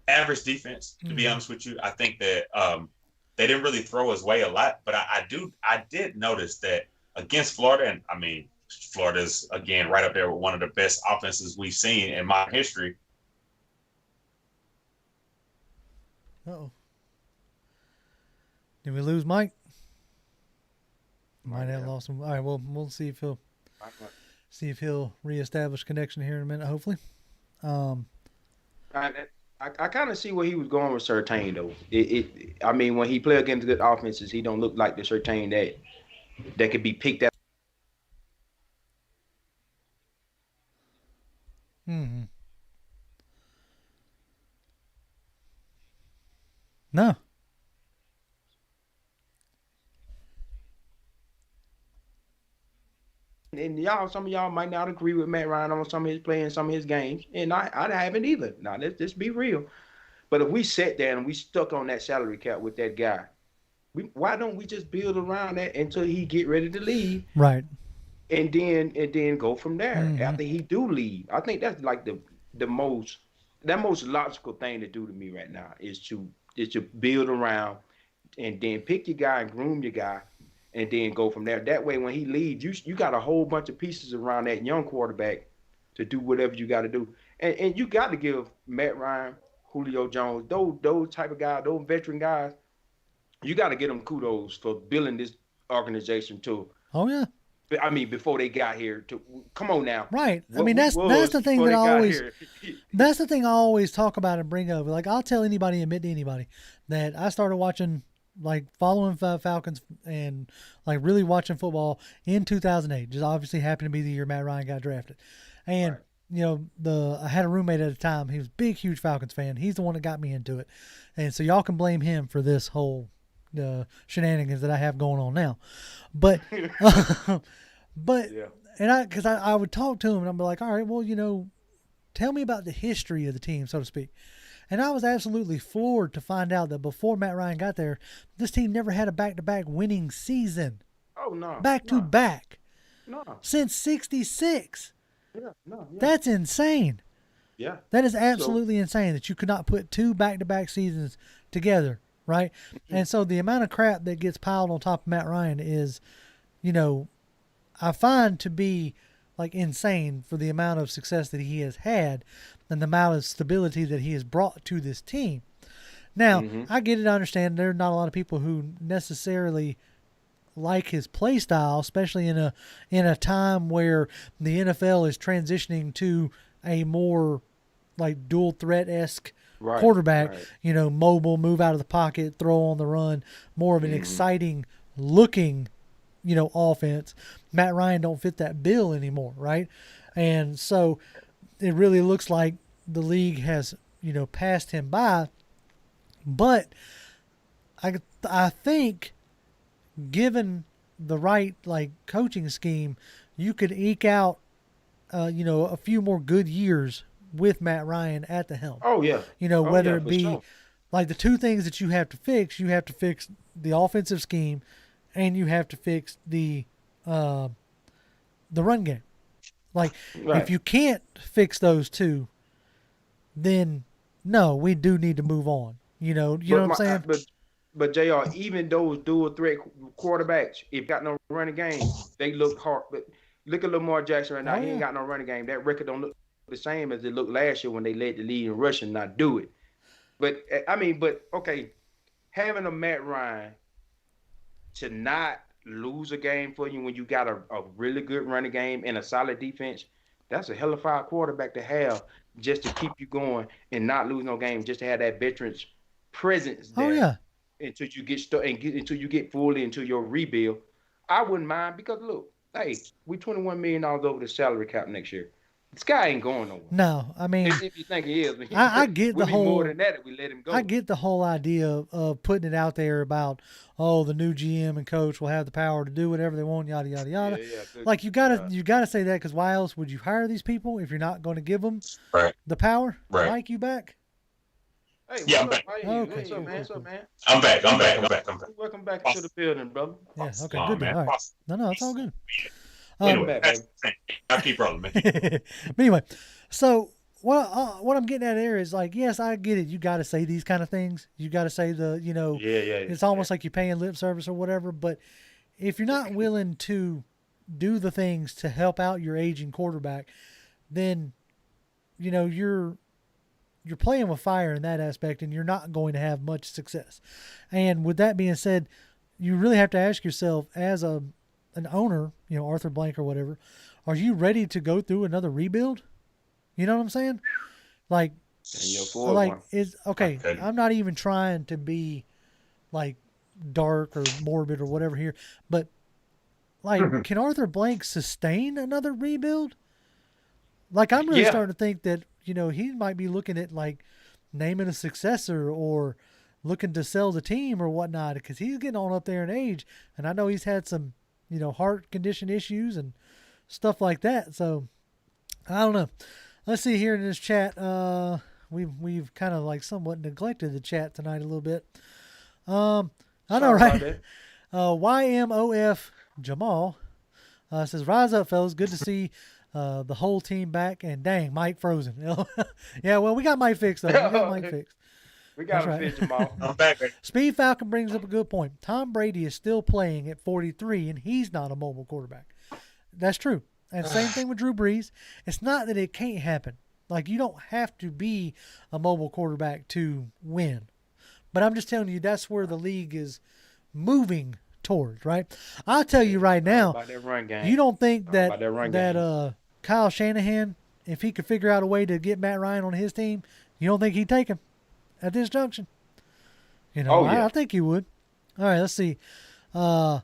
average defense, to be honest with you. I think that they didn't really throw his way a lot, but I did notice that against Florida, and I mean, Florida's again right up there with one of the best offenses we've seen in modern history. Uh-oh. Did we lose Mike? Might have lost him. All right, well, we'll see if he'll reestablish connection here in a minute, hopefully. I kind of see where he was going with Surtain, though. I mean, when he play against good offenses, he don't look like the Surtain that could be picked up. Mm-hmm. No. And some of y'all might not agree with Matt Ryan on some of his play in some of his games, and I haven't either. Now let's be real. But if we sat there and we stuck on that salary cap with that guy, why don't we just build around that until he get ready to leave? Right. And then go from there after he do leave. I think that's like the most logical thing to do to me right now is to build around and then pick your guy and groom your guy and then go from there. That way, when he leaves, you got a whole bunch of pieces around that young quarterback to do whatever you got to do. And you got to give Matt Ryan, Julio Jones, those type of guys, those veteran guys, you got to give them kudos for building this organization too. Oh yeah. I mean, before they got here, come on now. Right. I mean, that's the thing that I always that's the thing I always talk about and bring up. Like, I'll tell anybody, admit to anybody, that I started watching, like, following Falcons and like really watching football in 2008. Just obviously happened to be the year Matt Ryan got drafted, and. Right. You know, I had a roommate at the time. He was a big, huge Falcons fan. He's the one that got me into it, and so y'all can blame him for this whole shenanigans that I have going on now. But, yeah. And because I would talk to him and I'd be like, all right, well, you know, tell me about the history of the team, so to speak. And I was absolutely floored to find out that before Matt Ryan got there, this team never had a back-to-back winning season. Oh no, back-to-back. No. Since '66. Yeah, no. Yeah. That's insane. Yeah. That is absolutely insane that you could not put two back-to-back seasons together, right? Mm-hmm. And so the amount of crap that gets piled on top of Matt Ryan is, you know, I find to be like insane for the amount of success that he has had and the amount of stability that he has brought to this team. Now, I get it, I understand there are not a lot of people who necessarily like his play style, especially in a time where the NFL is transitioning to a more like dual threat-esque quarterback, you know, mobile, move out of the pocket, throw on the run, more of an exciting looking, you know, offense. Matt Ryan don't fit that bill anymore, right? And so it really looks like the league has, you know, passed him by. But I think given the right like coaching scheme, you could eke out, you know, a few more good years with Matt Ryan at the helm. Oh yeah. You know, whether it be like the two things that you have to fix the offensive scheme, and you have to fix the run game. Like if you can't fix those two, then no, we do need to move on. You know what I'm saying? But JR, even those dual threat quarterbacks, if got no running game, they look hard. But look at Lamar Jackson right now. He ain't got no running game. That record don't look the same as it looked last year when they led the lead in rushing, not do it. But I mean, okay, having a Matt Ryan to not lose a game for you when you got a really good running game and a solid defense, that's a hell of a quarterback to have just to keep you going and not lose no game, just to have that veteran's presence there. Oh yeah. Until you get until you get fully into your rebuild. I wouldn't mind because look, hey, we $21 million over the salary cap next year. This guy ain't going nowhere. No, I mean, if you think he is, I get the whole more than that if we let him go. I get the whole idea of putting it out there about the new GM and coach will have the power to do whatever they want, yada yada yada. Yeah, like you gotta say that, because why else would you hire these people if you're not going to give them the power? Right. Mike, you back? Hey, yeah, I'm back. Okay, what's up, man? What's up, man? I'm back. Welcome back into the building, brother. Yeah, okay, good. Man. All right. No, it's all good. Anyway, I'll keep rolling, man. But anyway, so what I'm getting at there is like, yes, I get it. You got to say these kind of things. You got to say it's almost like you're paying lip service or whatever. But if you're not willing to do the things to help out your aging quarterback, then, you know, you're playing with fire in that aspect, and you're not going to have much success. And with that being said, you really have to ask yourself as an owner, you know, Arthur Blank or whatever, are you ready to go through another rebuild? You know what I'm saying? Like, is okay. I'm not even trying to be like dark or morbid or whatever here, but like, can Arthur Blank sustain another rebuild? Like, I'm really starting to think that, you know, he might be looking at like naming a successor or looking to sell the team or whatnot, because he's getting on up there in age, and I know he's had some, you know, heart condition issues and stuff like that. So I don't know. Let's see here in this chat. We've kind of like somewhat neglected the chat tonight a little bit. I know, right? YMOF Jamal says, "Rise up, fellas. Good to see the whole team back, and dang, Mike frozen." Yeah, well, we got Mike fixed though. We got Mike fixed. We got That's him right. fit, Jamal. I'm back. Speed Falcon brings up a good point. Tom Brady is still playing at 43, and he's not a mobile quarterback. That's true. And same thing with Drew Brees. It's not that it can't happen. Like, you don't have to be a mobile quarterback to win. But I'm just telling you, that's where the league is moving towards, right? I'll tell you right now, About that run game. you don't think that About that run game. Kyle Shanahan, if he could figure out a way to get Matt Ryan on his team, you don't think he'd take him at this junction? You know, I think he would. All right, let's see. Cornell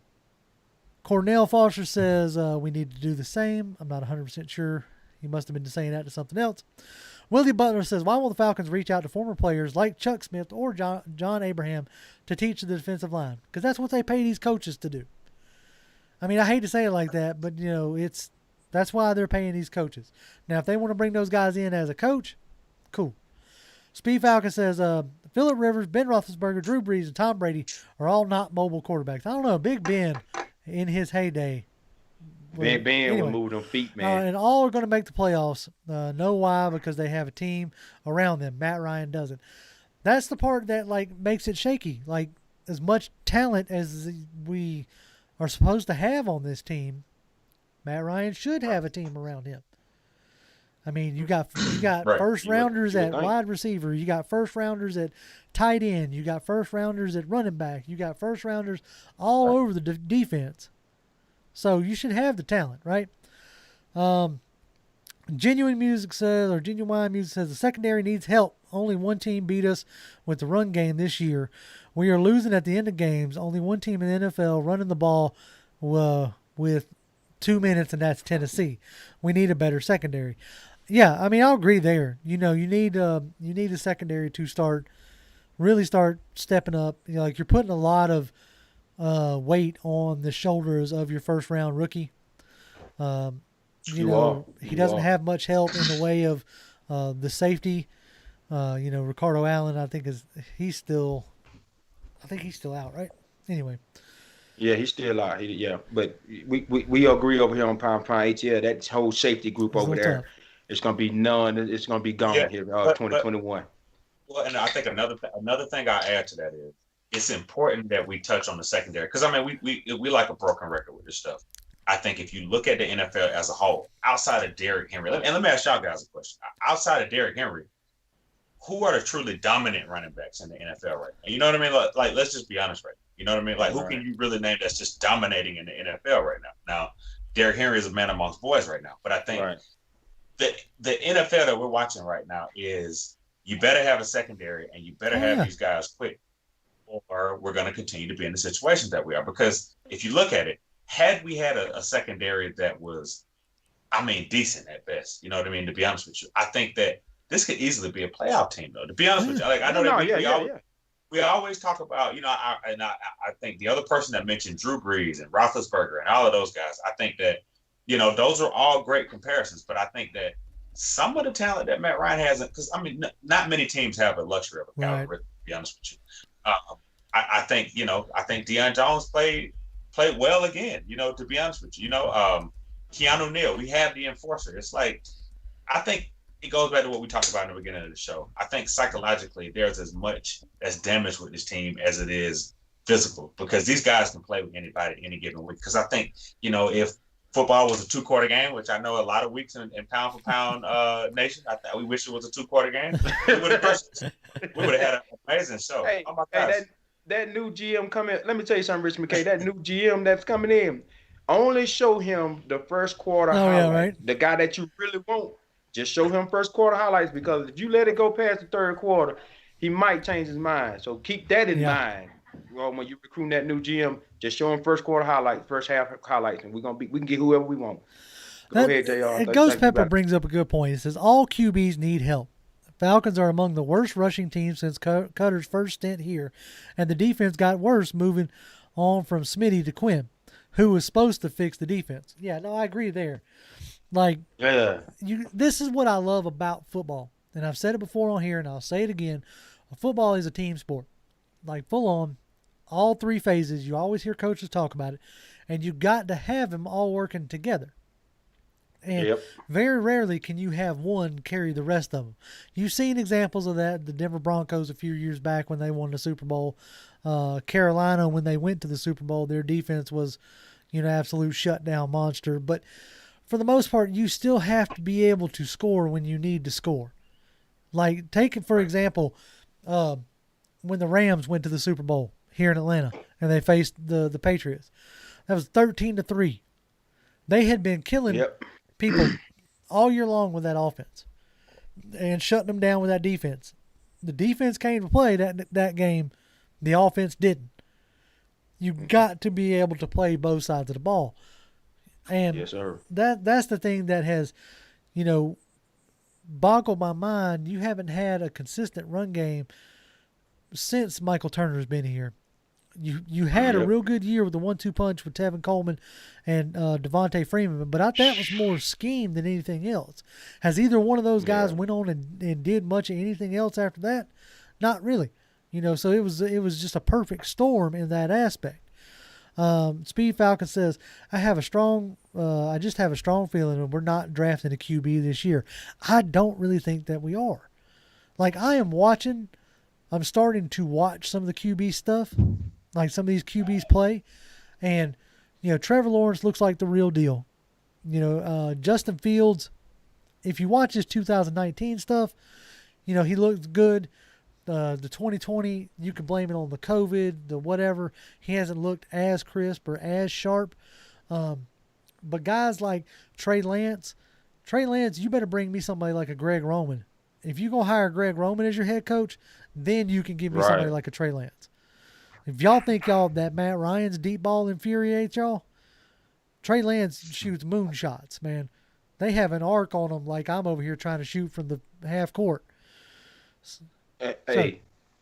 Foster says we need to do the same. I'm not 100% sure. He must have been saying that to something else. Willie Butler says, why will the Falcons reach out to former players like Chuck Smith or John Abraham to teach the defensive line? Because that's what they pay these coaches to do. I mean, I hate to say it like that, but, you know, that's why they're paying these coaches. Now, if they want to bring those guys in as a coach, cool. Speed Falcon says, Phillip Rivers, Ben Roethlisberger, Drew Brees, and Tom Brady are all not mobile quarterbacks. I don't know. Big Ben in his heyday. Ben will move them feet, man. And all are going to make the playoffs. Know why? Because they have a team around them. Matt Ryan doesn't. That's the part that makes it shaky. Like, as much talent as we are supposed to have on this team, Matt Ryan should have a team around him. I mean, you got Right. first rounders at think. wide receiver. You got first rounders at tight end. You got first rounders at running back. You got first rounders all over the defense. So you should have the talent, right? Genuine Music says the secondary needs help. Only one team beat us with the run game this year. We are losing at the end of games. Only one team in the NFL running the ball with 2 minutes, and that's Tennessee. We need a better secondary. Yeah, I mean, I'll agree there. You know, you need a secondary to really start stepping up. You know, like, you're putting a lot of weight on the shoulders of your first round rookie. He doesn't have much help in the way of the safety. Ricardo Allen, I think he's still out, right? Anyway. Yeah, he's still out. But we agree over here on Pound ATL. That whole safety group over there, it's gonna be none. It's gonna be gone here 2021. Well, and I think another thing I add to that is it's important that we touch on the secondary, because I mean we like a broken record with this stuff. I think if you look at the NFL as a whole, outside of Derrick Henry, and let me ask y'all guys a question. Outside of Derrick Henry, who are the truly dominant running backs in the NFL right now? You know what I mean? Like let's just be honest right now. You know what I mean? Like, who can you really name that's just dominating in the NFL right now? Now, Derrick Henry is a man amongst boys right now, but I think the NFL that we're watching right now is you better have a secondary and you better have these guys quick, or we're going to continue to be in the situations that we are. Because if you look at it, had we had a secondary that was, I mean, decent at best, you know what I mean? To be honest with you, I think that this could easily be a playoff team, though. To be honest with you, like, I know that we always talk about, you know, I think the other person that mentioned Drew Brees and Roethlisberger and all of those guys, I think that, you know, those are all great comparisons. But I think that some of the talent that Matt Ryan has, because I mean, not many teams have the luxury of a Calvin Ridley, to be honest with you. I think Deion Jones played well again, you know, to be honest with you. You know, Keanu Neal, we have the enforcer. It's like, I think it goes back to what we talked about in the beginning of the show. I think psychologically there's as much that's damaged with this team as it is physical, because these guys can play with anybody any given week. Because I think, you know, if football was a 2-quarter game, which I know a lot of weeks in pound for pound nation, we wish it was a 2-quarter game. We would have had an amazing show. Hey, oh my gosh. That new GM coming. Let me tell you something, Rich McKay. That new GM that's coming in, only show him the first quarter highlights. Yeah, right. The guy that you really want. Just show him first quarter highlights, because if you let it go past the third quarter, he might change his mind. So keep that in mind. Well, when you recruit that new GM, just show him first quarter highlights, first half highlights, and we can get whoever we want. Go ahead, JR. Ghost Pepper brings up a good point. He says all QBs need help. Falcons are among the worst rushing teams since Cutter's first stint here, and the defense got worse moving on from Smitty to Quinn, who was supposed to fix the defense. Yeah, no, I agree there. Like, this is what I love about football. And I've said it before on here, and I'll say it again. Football is a team sport. Like, full on, all three phases. You always hear coaches talk about it. And you got to have them all working together. And Yep. very rarely can you have one carry the rest of them. You've seen examples of that. The Denver Broncos a few years back when they won the Super Bowl. Carolina, when they went to the Super Bowl, their defense was, absolute shutdown monster. But for the most part, you still have to be able to score when you need to score. Like, take it for example, when the Rams went to the Super Bowl here in Atlanta and they faced the Patriots. That was 13-3. They had been killing people all year long with that offense and shutting them down with that defense. The defense came to play that game. The offense didn't. You've got to be able to play both sides of the ball. And yes, sir. That's the thing that has, boggled my mind. You haven't had a consistent run game since Michael Turner's been here. You had a real good year with the 1-2 punch with Tevin Coleman and Devontae Freeman, but that was more scheme than anything else. Has either one of those guys went on and did much of anything else after that? Not really. So it was just a perfect storm in that aspect. Speed Falcon says, I just have a strong feeling that we're not drafting a QB this year. I don't really think that we are. Like, I'm starting to watch some of the QB stuff, like some of these QBs play, and, Trevor Lawrence looks like the real deal. Justin Fields, if you watch his 2019 stuff, he looks good. The 2020, you can blame it on the COVID, the whatever. He hasn't looked as crisp or as sharp. But guys like Trey Lance, you better bring me somebody like a Greg Roman. If you're going to hire Greg Roman as your head coach, then you can give me somebody like a Trey Lance. If y'all think that Matt Ryan's deep ball infuriates y'all, Trey Lance shoots moonshots, man. They have an arc on them like I'm over here trying to shoot from the half court. Hey,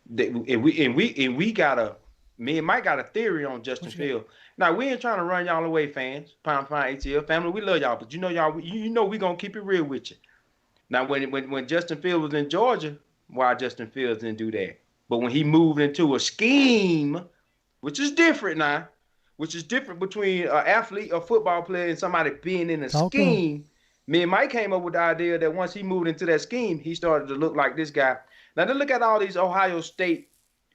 me and Mike got a theory on Justin Fields. Now, we ain't trying to run y'all away, fans. Pound ATL family, we love y'all, but y'all, we gonna keep it real with you. Now, when Justin Fields was in Georgia, why Justin Fields didn't do that? But when he moved into a scheme, which is different between an athlete, a football player, and somebody being in a scheme. Me and Mike came up with the idea that once he moved into that scheme, he started to look like this guy. Now, then look at all these Ohio State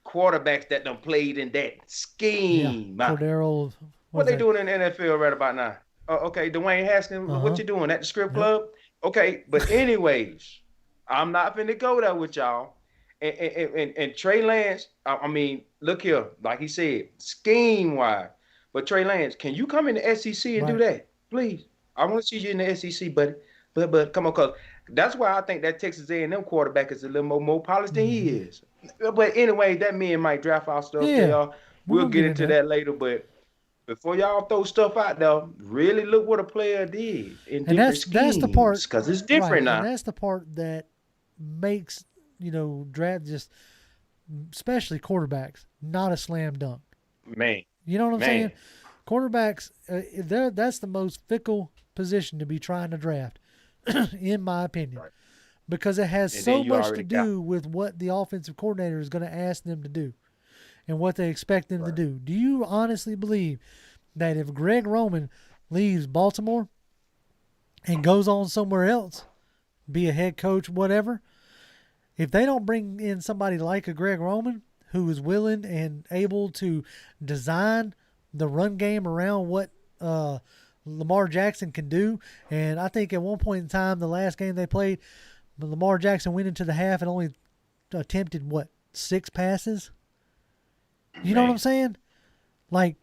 quarterbacks that done played in that scheme. Yeah, Cordero. What they doing in the NFL right about now? Okay, Dwayne Haskins, what you doing at the strip club? Okay, but anyways, I'm not finna go there with y'all. And Trey Lance, I mean, look here, like he said, scheme-wise. But Trey Lance, can you come in the SEC and do that? Please. I want to see you in the SEC, buddy. But come on, cause that's why I think that Texas A&M quarterback is a little more polished than he is. But anyway, that me and Mike draft our stuff there, y'all. We'll get into that later. But before y'all throw stuff out there, really look what a player did in different schemes. That's the part, because it's different now. And that's the part that makes draft, just especially quarterbacks, not a slam dunk. Man, you know what I'm saying? Quarterbacks, that's the most fickle position to be trying to draft. In my opinion, because it has so much to do with what the offensive coordinator is going to ask them to do and what they expect them to do. Do you honestly believe that if Greg Roman leaves Baltimore and goes on somewhere else, be a head coach, whatever, if they don't bring in somebody like a Greg Roman who is willing and able to design the run game around what Lamar Jackson can do, and I think at one point in time, the last game they played, Lamar Jackson went into the half and only attempted 6 passes. You know what I'm saying? Like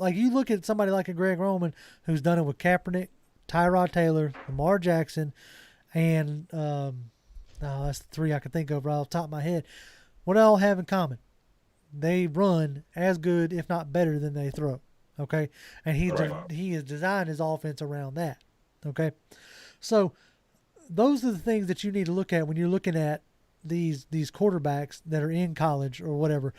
you look at somebody like a Greg Roman who's done it with Kaepernick, Tyrod Taylor, Lamar Jackson, and that's the 3 I can think of right off the top of my head. What do they all have in common? They run as good, if not better, than they throw. Okay, and he has designed his offense around that. Okay, so those are the things that you need to look at when you're looking at these quarterbacks that are in college or whatever.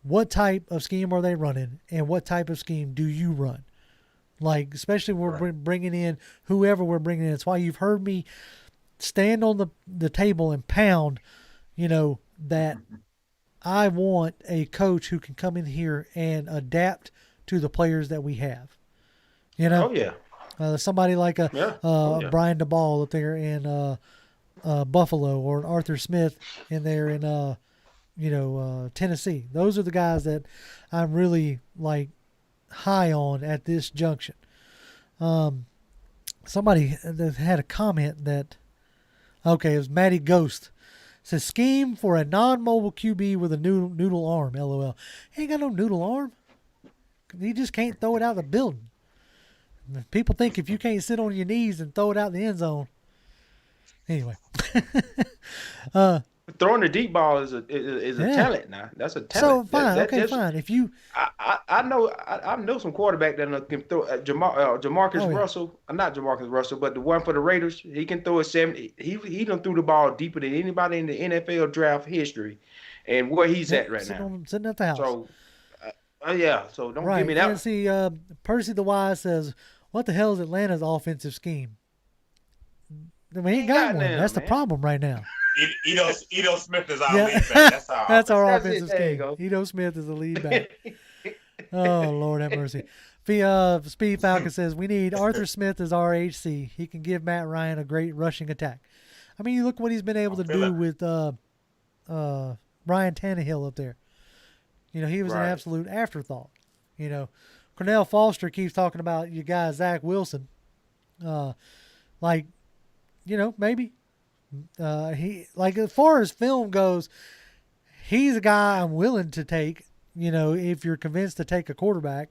What type of scheme are they running, and what type of scheme do you run? Like, especially when we're bringing in whoever we're bringing in. It's why you've heard me stand on the table and pound, that I want a coach who can come in here and adapt to the players that we have. Oh, yeah. Somebody like a Yeah. Oh, yeah. Brian DeBall up there in Buffalo, or an Arthur Smith in there in Tennessee. Those are the guys that I'm really like high on at this junction. Somebody that had a comment that, okay, it was Matty Ghost. Says scheme for a non-mobile QB with a noodle arm. LOL. He ain't got no noodle arm. He just can't throw it out of the building. People think if you can't sit on your knees and throw it out the end zone. Anyway. Throwing the deep ball is a talent now. That's a talent. So fine, fine. If you, I know some quarterback that can throw. Jamarcus Russell, not Jamarcus Russell, but the one for the Raiders, he can throw a 70. He done threw the ball deeper than anybody in the NFL draft history, and where he's at right now, sitting at the house. So, so don't give me that. that. And see, Percy the Wise says, "What the hell is Atlanta's offensive scheme?" We ain't got one. That's the problem right now. Edo Smith is our lead back. That's our offensive scheme. Edo Smith is the lead back. Oh, Lord have mercy. Speed Falcon says, we need Arthur Smith as our HC. He can give Matt Ryan a great rushing attack. I mean, you look what he's been able to do with Ryan Tannehill up there. He was an absolute afterthought. Cornell Foster keeps talking about your guy, Zach Wilson. Maybe. He, like, as far as film goes, he's a guy I'm willing to take, if you're convinced to take a quarterback.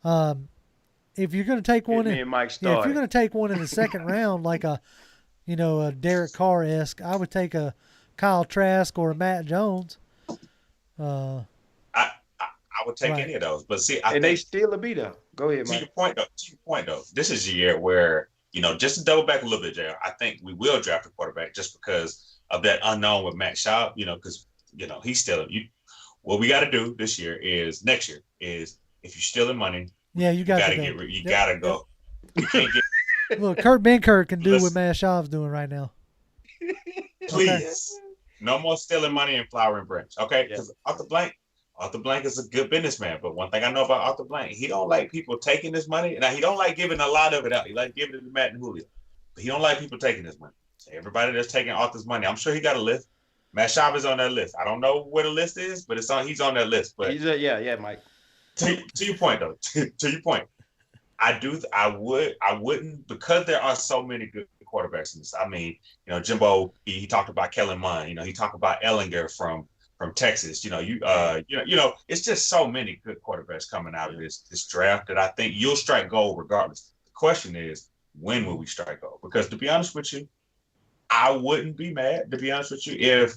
If you're going to take one, if you're going to take one in the second round, like a Derek Carr-esque, I would take a Kyle Trask or a Matt Jones. I would take any of those, but see, I think they still a beat up. Go ahead, Mike. To your point though, this is a year where, just to double back a little bit, JR, I think we will draft a quarterback just because of that unknown with Matt Schaub, because, he's still, what we got to do next year is if you're stealing money, you got to go. You got to go. You can't get. Look, Kurt Benkert can do what Matt Schaub's doing right now. Please. Okay. No more stealing money and flowering branch. Okay? Because Arthur Blank is a good businessman, but one thing I know about Arthur Blank, he don't like people taking his money. Now, he don't like giving a lot of it out. He like giving it to Matt and Julio. But he don't like people taking his money. So everybody that's taking Arthur's money, I'm sure he got a list. Matt Schaub is on that list. I don't know where the list is, but he's on that list. But Mike. To your point, though, to your point, I wouldn't, because there are so many good quarterbacks in this. I mean, Jimbo, he talked about Kellen Mond. He talked about Ellinger from Texas. It's just so many good quarterbacks coming out of this draft that I think you'll strike gold regardless. The question is, when will we strike gold? Because to be honest with you, I wouldn't be mad, to be honest with you, if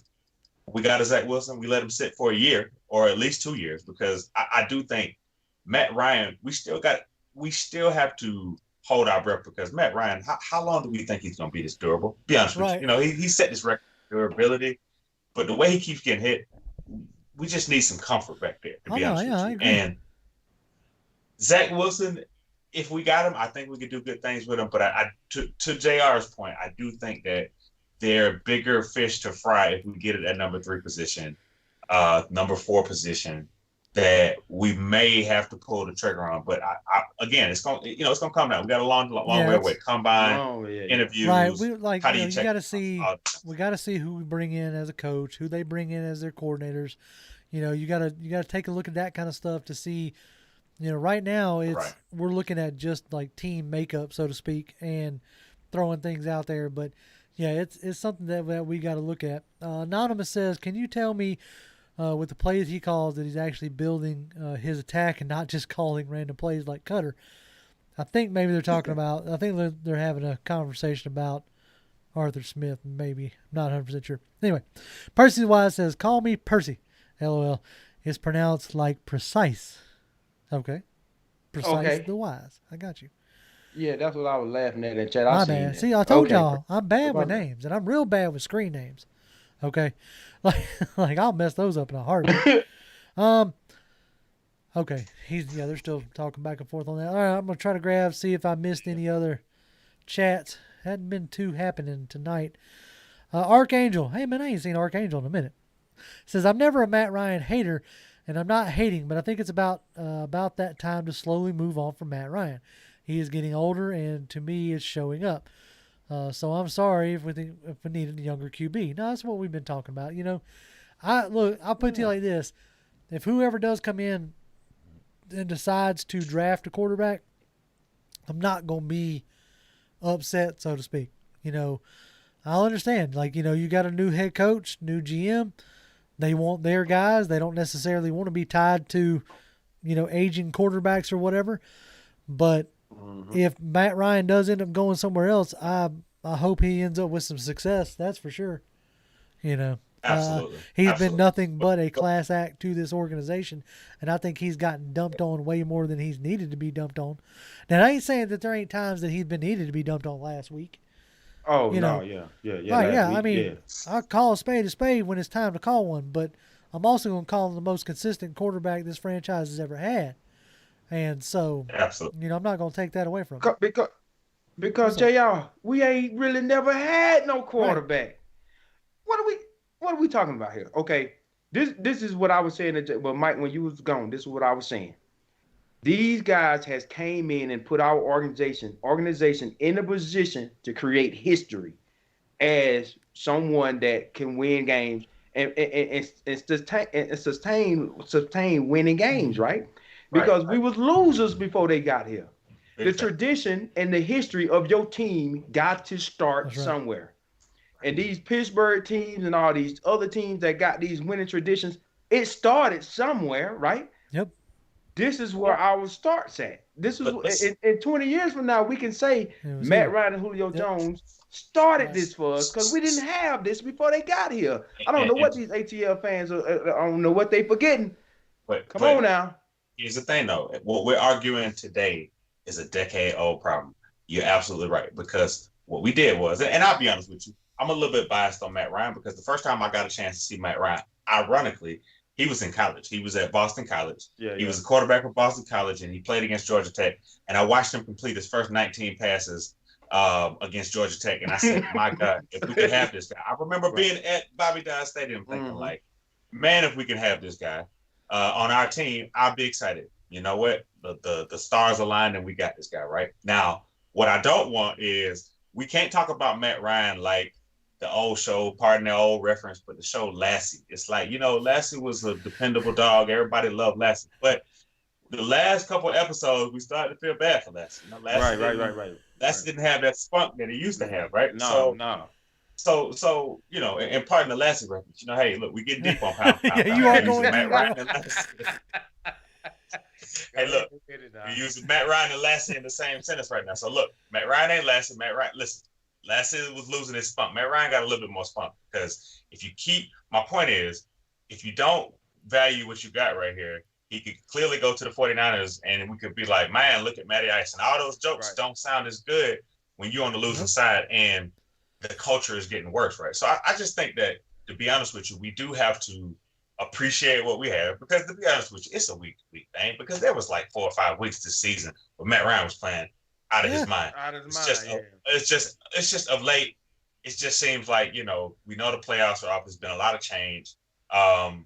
we got a Zach Wilson, we let him sit for a year or at least 2 years, because I do think Matt Ryan, we still have to hold our breath, because Matt Ryan, how long do we think he's going to be this durable? Be honest with you. He set this record for durability, but the way he keeps getting hit, we just need some comfort back there, to be honest with you. And Zach Wilson, if we got him, I think we could do good things with him. But to JR's point, I do think that they're bigger fish to fry if we get it at number 3 position, number 4 position, that we may have to pull the trigger on. But again, it's gonna come down. We got a long way away. Combine, interviews. Right. You got to see. We got to see who we bring in as a coach, who they bring in as their coordinators. You got to take a look at that kind of stuff to see. Right now we're looking at just like team makeup, so to speak, and throwing things out there. But it's something that we got to look at. Anonymous says, "Can you tell me?" With the plays he calls, that he's actually building his attack and not just calling random plays like Cutter. I think maybe they're talking about, I think they're having a conversation about Arthur Smith, maybe. I'm not 100% sure. Anyway, Percy the Wise says, call me Percy. LOL. It's pronounced like precise. Okay. Precise the Wise. I got you. Yeah, that's what I was laughing at in chat. My bad. See, I told y'all, I'm bad with names, and I'm real bad with screen names. Okay. Like I'll mess those up in a heartbeat. Okay. They're still talking back and forth on that. All right, I'm gonna try to see if I missed any other chats. Hadn't been too happening tonight. Archangel. Hey man, I ain't seen Archangel in a minute. Says, I'm never a Matt Ryan hater, and I'm not hating, but I think it's about that time to slowly move on from Matt Ryan. He is getting older, and to me, it's showing up. So I'm sorry if we needed a younger QB. No, that's what we've been talking about. I'll put it to you like this: if whoever does come in and decides to draft a quarterback, I'm not gonna be upset, so to speak. I'll understand. You got a new head coach, new GM. They want their guys. They don't necessarily want to be tied to, aging quarterbacks or whatever. But if Matt Ryan does end up going somewhere else, I hope he ends up with some success. That's for sure. Absolutely. He's been nothing but a class act to this organization, and I think he's gotten dumped on way more than he's needed to be dumped on. Now, I ain't saying that there ain't times that he's been needed to be dumped on last week. Oh, no, yeah. Right, yeah. I call a spade when it's time to call one, but I'm also going to call him the most consistent quarterback this franchise has ever had. And so, absolutely, I'm not going to take that away from him. Because JR, we ain't really never had no quarterback. Right. What are we talking about here? Okay, this is what I was saying. Well, Mike, when you was gone, this is what I was saying. These guys has came in and put our organization in a position to create history as someone that can win games and sustain winning games, right? Because we was losers before they got here. The tradition and the history of your team got to start somewhere. And these Pittsburgh teams and all these other teams that got these winning traditions, it started somewhere, right? Yep. This is where our starts at. This is in 20 years from now, we can say Matt Ryan and Julio Jones started this for us because we didn't have this before they got here. I don't know what these ATL fans I don't know what they forgetting. Come on now. Here's the thing, though. What we're arguing today is a decade-old problem. You're absolutely right, because what we did was, and I'll be honest with you, I'm a little bit biased on Matt Ryan because the first time I got a chance to see Matt Ryan, ironically, he was in college. He was at Boston College. He was a quarterback at Boston College, and he played against Georgia Tech. And I watched him complete his first 19 passes against Georgia Tech. And I said, my God, if we could have this guy. I remember being at Bobby Dodd Stadium thinking, man, if we can have this guy on our team, I'll be excited. You know what? The stars aligned, and we got this guy, right? Now, what I don't want is we can't talk about Matt Ryan like the old show, pardon the old reference, but the show Lassie. It's like, Lassie was a dependable dog. Everybody loved Lassie. But the last couple of episodes, we started to feel bad for Lassie. Right. Lassie didn't have that spunk that he used to have, right? No. So and pardon the Lassie reference. Hey, look, we getting deep on pound. You are going Matt Ryan and Lassie. Hey, look, we're using Matt Ryan and Lassie in the same sentence right now. So look, Matt Ryan ain't Lassie. Matt Ryan, listen. Lassie was losing his spunk. Matt Ryan got a little bit more spunk because my point is, if you don't value what you got right here, he could clearly go to the 49ers and we could be like, man, look at Matty Ice. And all those jokes don't sound as good when you're on the losing side and the culture is getting worse, right? So I just think that, to be honest with you, we do have to appreciate what we have because, to be honest with you, it's a week-to-week thing because there was like 4 or 5 weeks this season where Matt Ryan was playing out of his mind. It's just of late, it just seems like, we know the playoffs are up. There's been a lot of change. To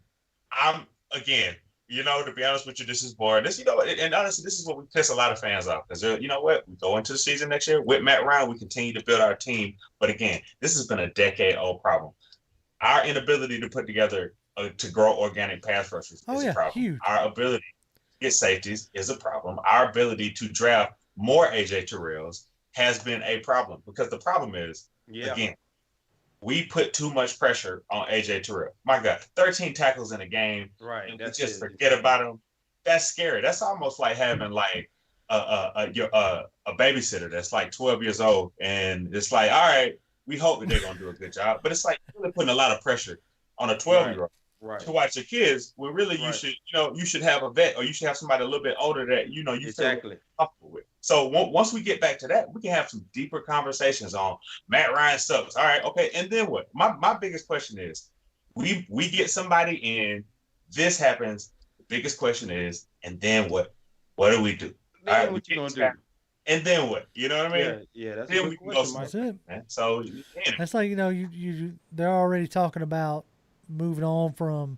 be honest with you, this is boring. And honestly, this is what we piss a lot of fans off because, we go into the season next year with Matt Ryan, we continue to build our team. But again, this has been a decade-old problem. Our inability to put together to grow organic pass rushers is a problem. Huge. Our ability to get safeties is a problem. Our ability to draft more AJ Terrells has been a problem because the problem is, again, we put too much pressure on AJ Terrell. My God, 13 tackles in a game. Right. And we just forget about him. That's scary. That's almost like having like a babysitter that's like 12 years old. And it's like, all right, we hope that they're going to do a good job. But it's like really putting a lot of pressure on a 12-year-old. Right. To watch your kids, when really you should have a vet or you should have somebody a little bit older that you feel comfortable with. So once we get back to that, we can have some deeper conversations on Matt Ryan sucks. All right, okay, and then what? My biggest question is, we get somebody in, this happens. The biggest question is, and then what? What do we do? Then all right, what you gonna do? And then what? You know what I mean? Yeah, that's then a good question, Mike. That's it. Man. So that's like they're already talking about moving on from,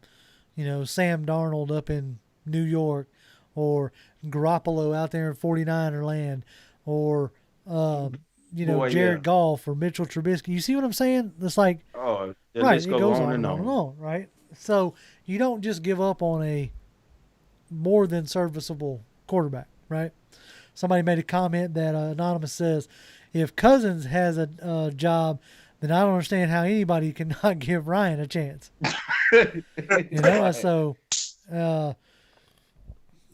Sam Darnold up in New York or Garoppolo out there in 49er land. or Boy, Jared yeah. Goff or Mitchell Trubisky. You see what I'm saying? It's like Oh, the right, list it goes goes on on and and on. on, right? So you don't just give up on a more than serviceable quarterback, right? Somebody made a comment that Anonymous says, if Cousins has a job, then I don't understand how anybody cannot give Ryan a chance. Right. So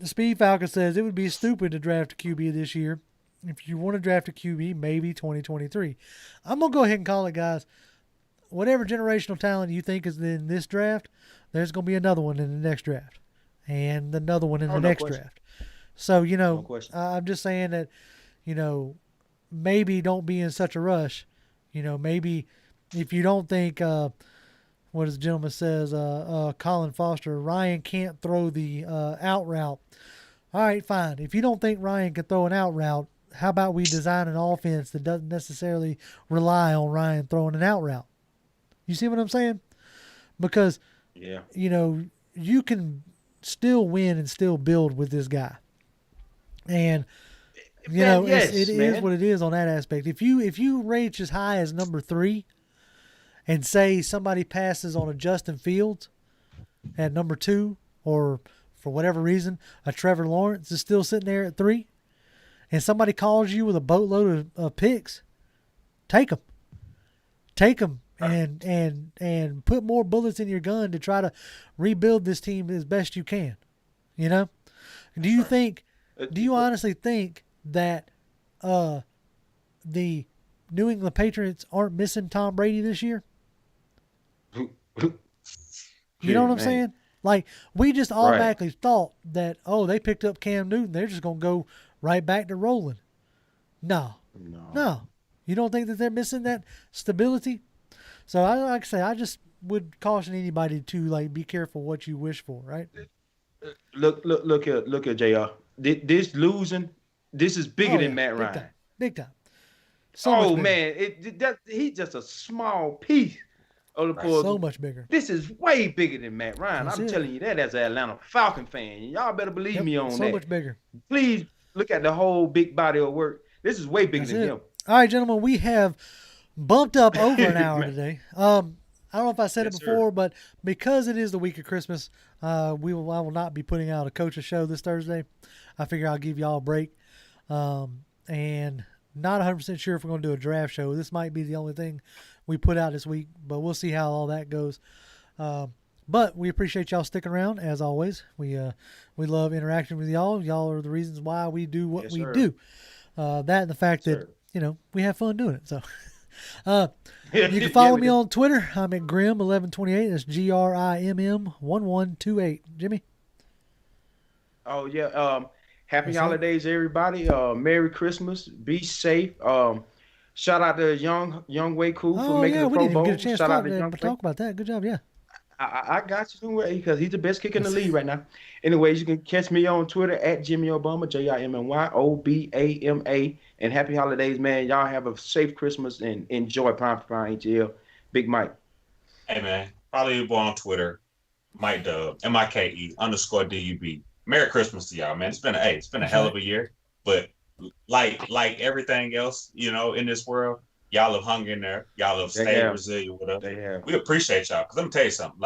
Speed Falcon says it would be stupid to draft a QB this year. If you want to draft a QB, maybe 2023. I'm going to go ahead and call it, guys. Whatever generational talent you think is in this draft, there's going to be another one in the next draft and another one in the No next question. draft. So, No question. I'm just saying that, maybe don't be in such a rush. Maybe if you don't think, what the gentleman says, Colin Foster, Ryan can't throw the out route. All right, fine. If you don't think Ryan can throw an out route, how about we design an offense that doesn't necessarily rely on Ryan throwing an out route? You see what I'm saying? Because, Yeah. You can still win and still build with this guy. And, Man, yes, it man. is what it is on that aspect. If you reach as high as number 3 and say somebody passes on a Justin Fields at number 2, or for whatever reason, a Trevor Lawrence is still sitting there at 3, and somebody calls you with a boatload of picks, take them. Take them and put more bullets in your gun to try to rebuild this team as best you can. Do you honestly think that the New England Patriots aren't missing Tom Brady this year? You know what I'm saying? Like, we just automatically thought that, they picked up Cam Newton, they're just going to go right back to rolling. No. You don't think that they're missing that stability? So, like I say, I just would caution anybody to, be careful what you wish for, right? Look here, JR. This losing, this is bigger than Matt Ryan. Big time. So much bigger. Man, he's just a small piece of the puzzle. So much bigger. This is way bigger than Matt Ryan. I'm telling you that as an Atlanta Falcon fan. Y'all better believe me on that. So much bigger. Please look at the whole big body of work. This is way bigger than him. All right, gentlemen, we have bumped up over an hour today. I don't know if I said it before, but because it is the week of Christmas, I will not be putting out a coach's show this Thursday. I figure I'll give y'all a break. And not 100% sure if we're going to do a draft show. This might be the only thing we put out this week, but we'll see how all that goes. But we appreciate y'all sticking around, as always. We love interacting with y'all. Y'all are the reasons why we do what we do. That and the fact that, we have fun doing it. So you can follow me on Twitter. I'm at Grim1128. That's GRIMM1128. Jimmy? Oh, yeah. Happy holidays, everybody. Merry Christmas. Be safe. Shout out to Young Way Cool for making the Pro Bowl. We didn't even get a chance Shout out to Young to talk about that. Good job, yeah. I got you because he's the best kicker in the league right now. Anyways, you can catch me on Twitter at Jimmy Obama, JIMMYOBAMA. And happy holidays, man. Y'all have a safe Christmas and enjoy Pound for Pound ATL. Big Mike. Hey, man. Follow your boy on Twitter, Mike Dub, MIKE_DUB. Merry Christmas to y'all, man. It's been a hell of a year, but like everything else, in this world, y'all have hung in there. Y'all have stayed resilient with us. They have. We appreciate y'all. Cause let me tell you something.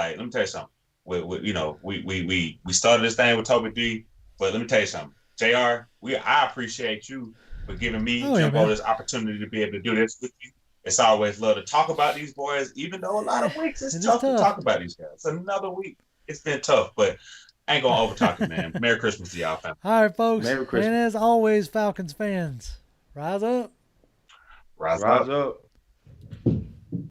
We started this thing with Toby D, but let me tell you something. JR, I appreciate you for giving me Jimbo this opportunity to be able to do this with you. It's always love to talk about these boys, even though a lot of weeks it's tough to talk about these guys. It's another week. It's been tough, but I ain't gonna overtalk it, man. Merry Christmas to y'all, fam. All right, folks. Merry Christmas. And as always, Falcons fans, rise up. Rise up.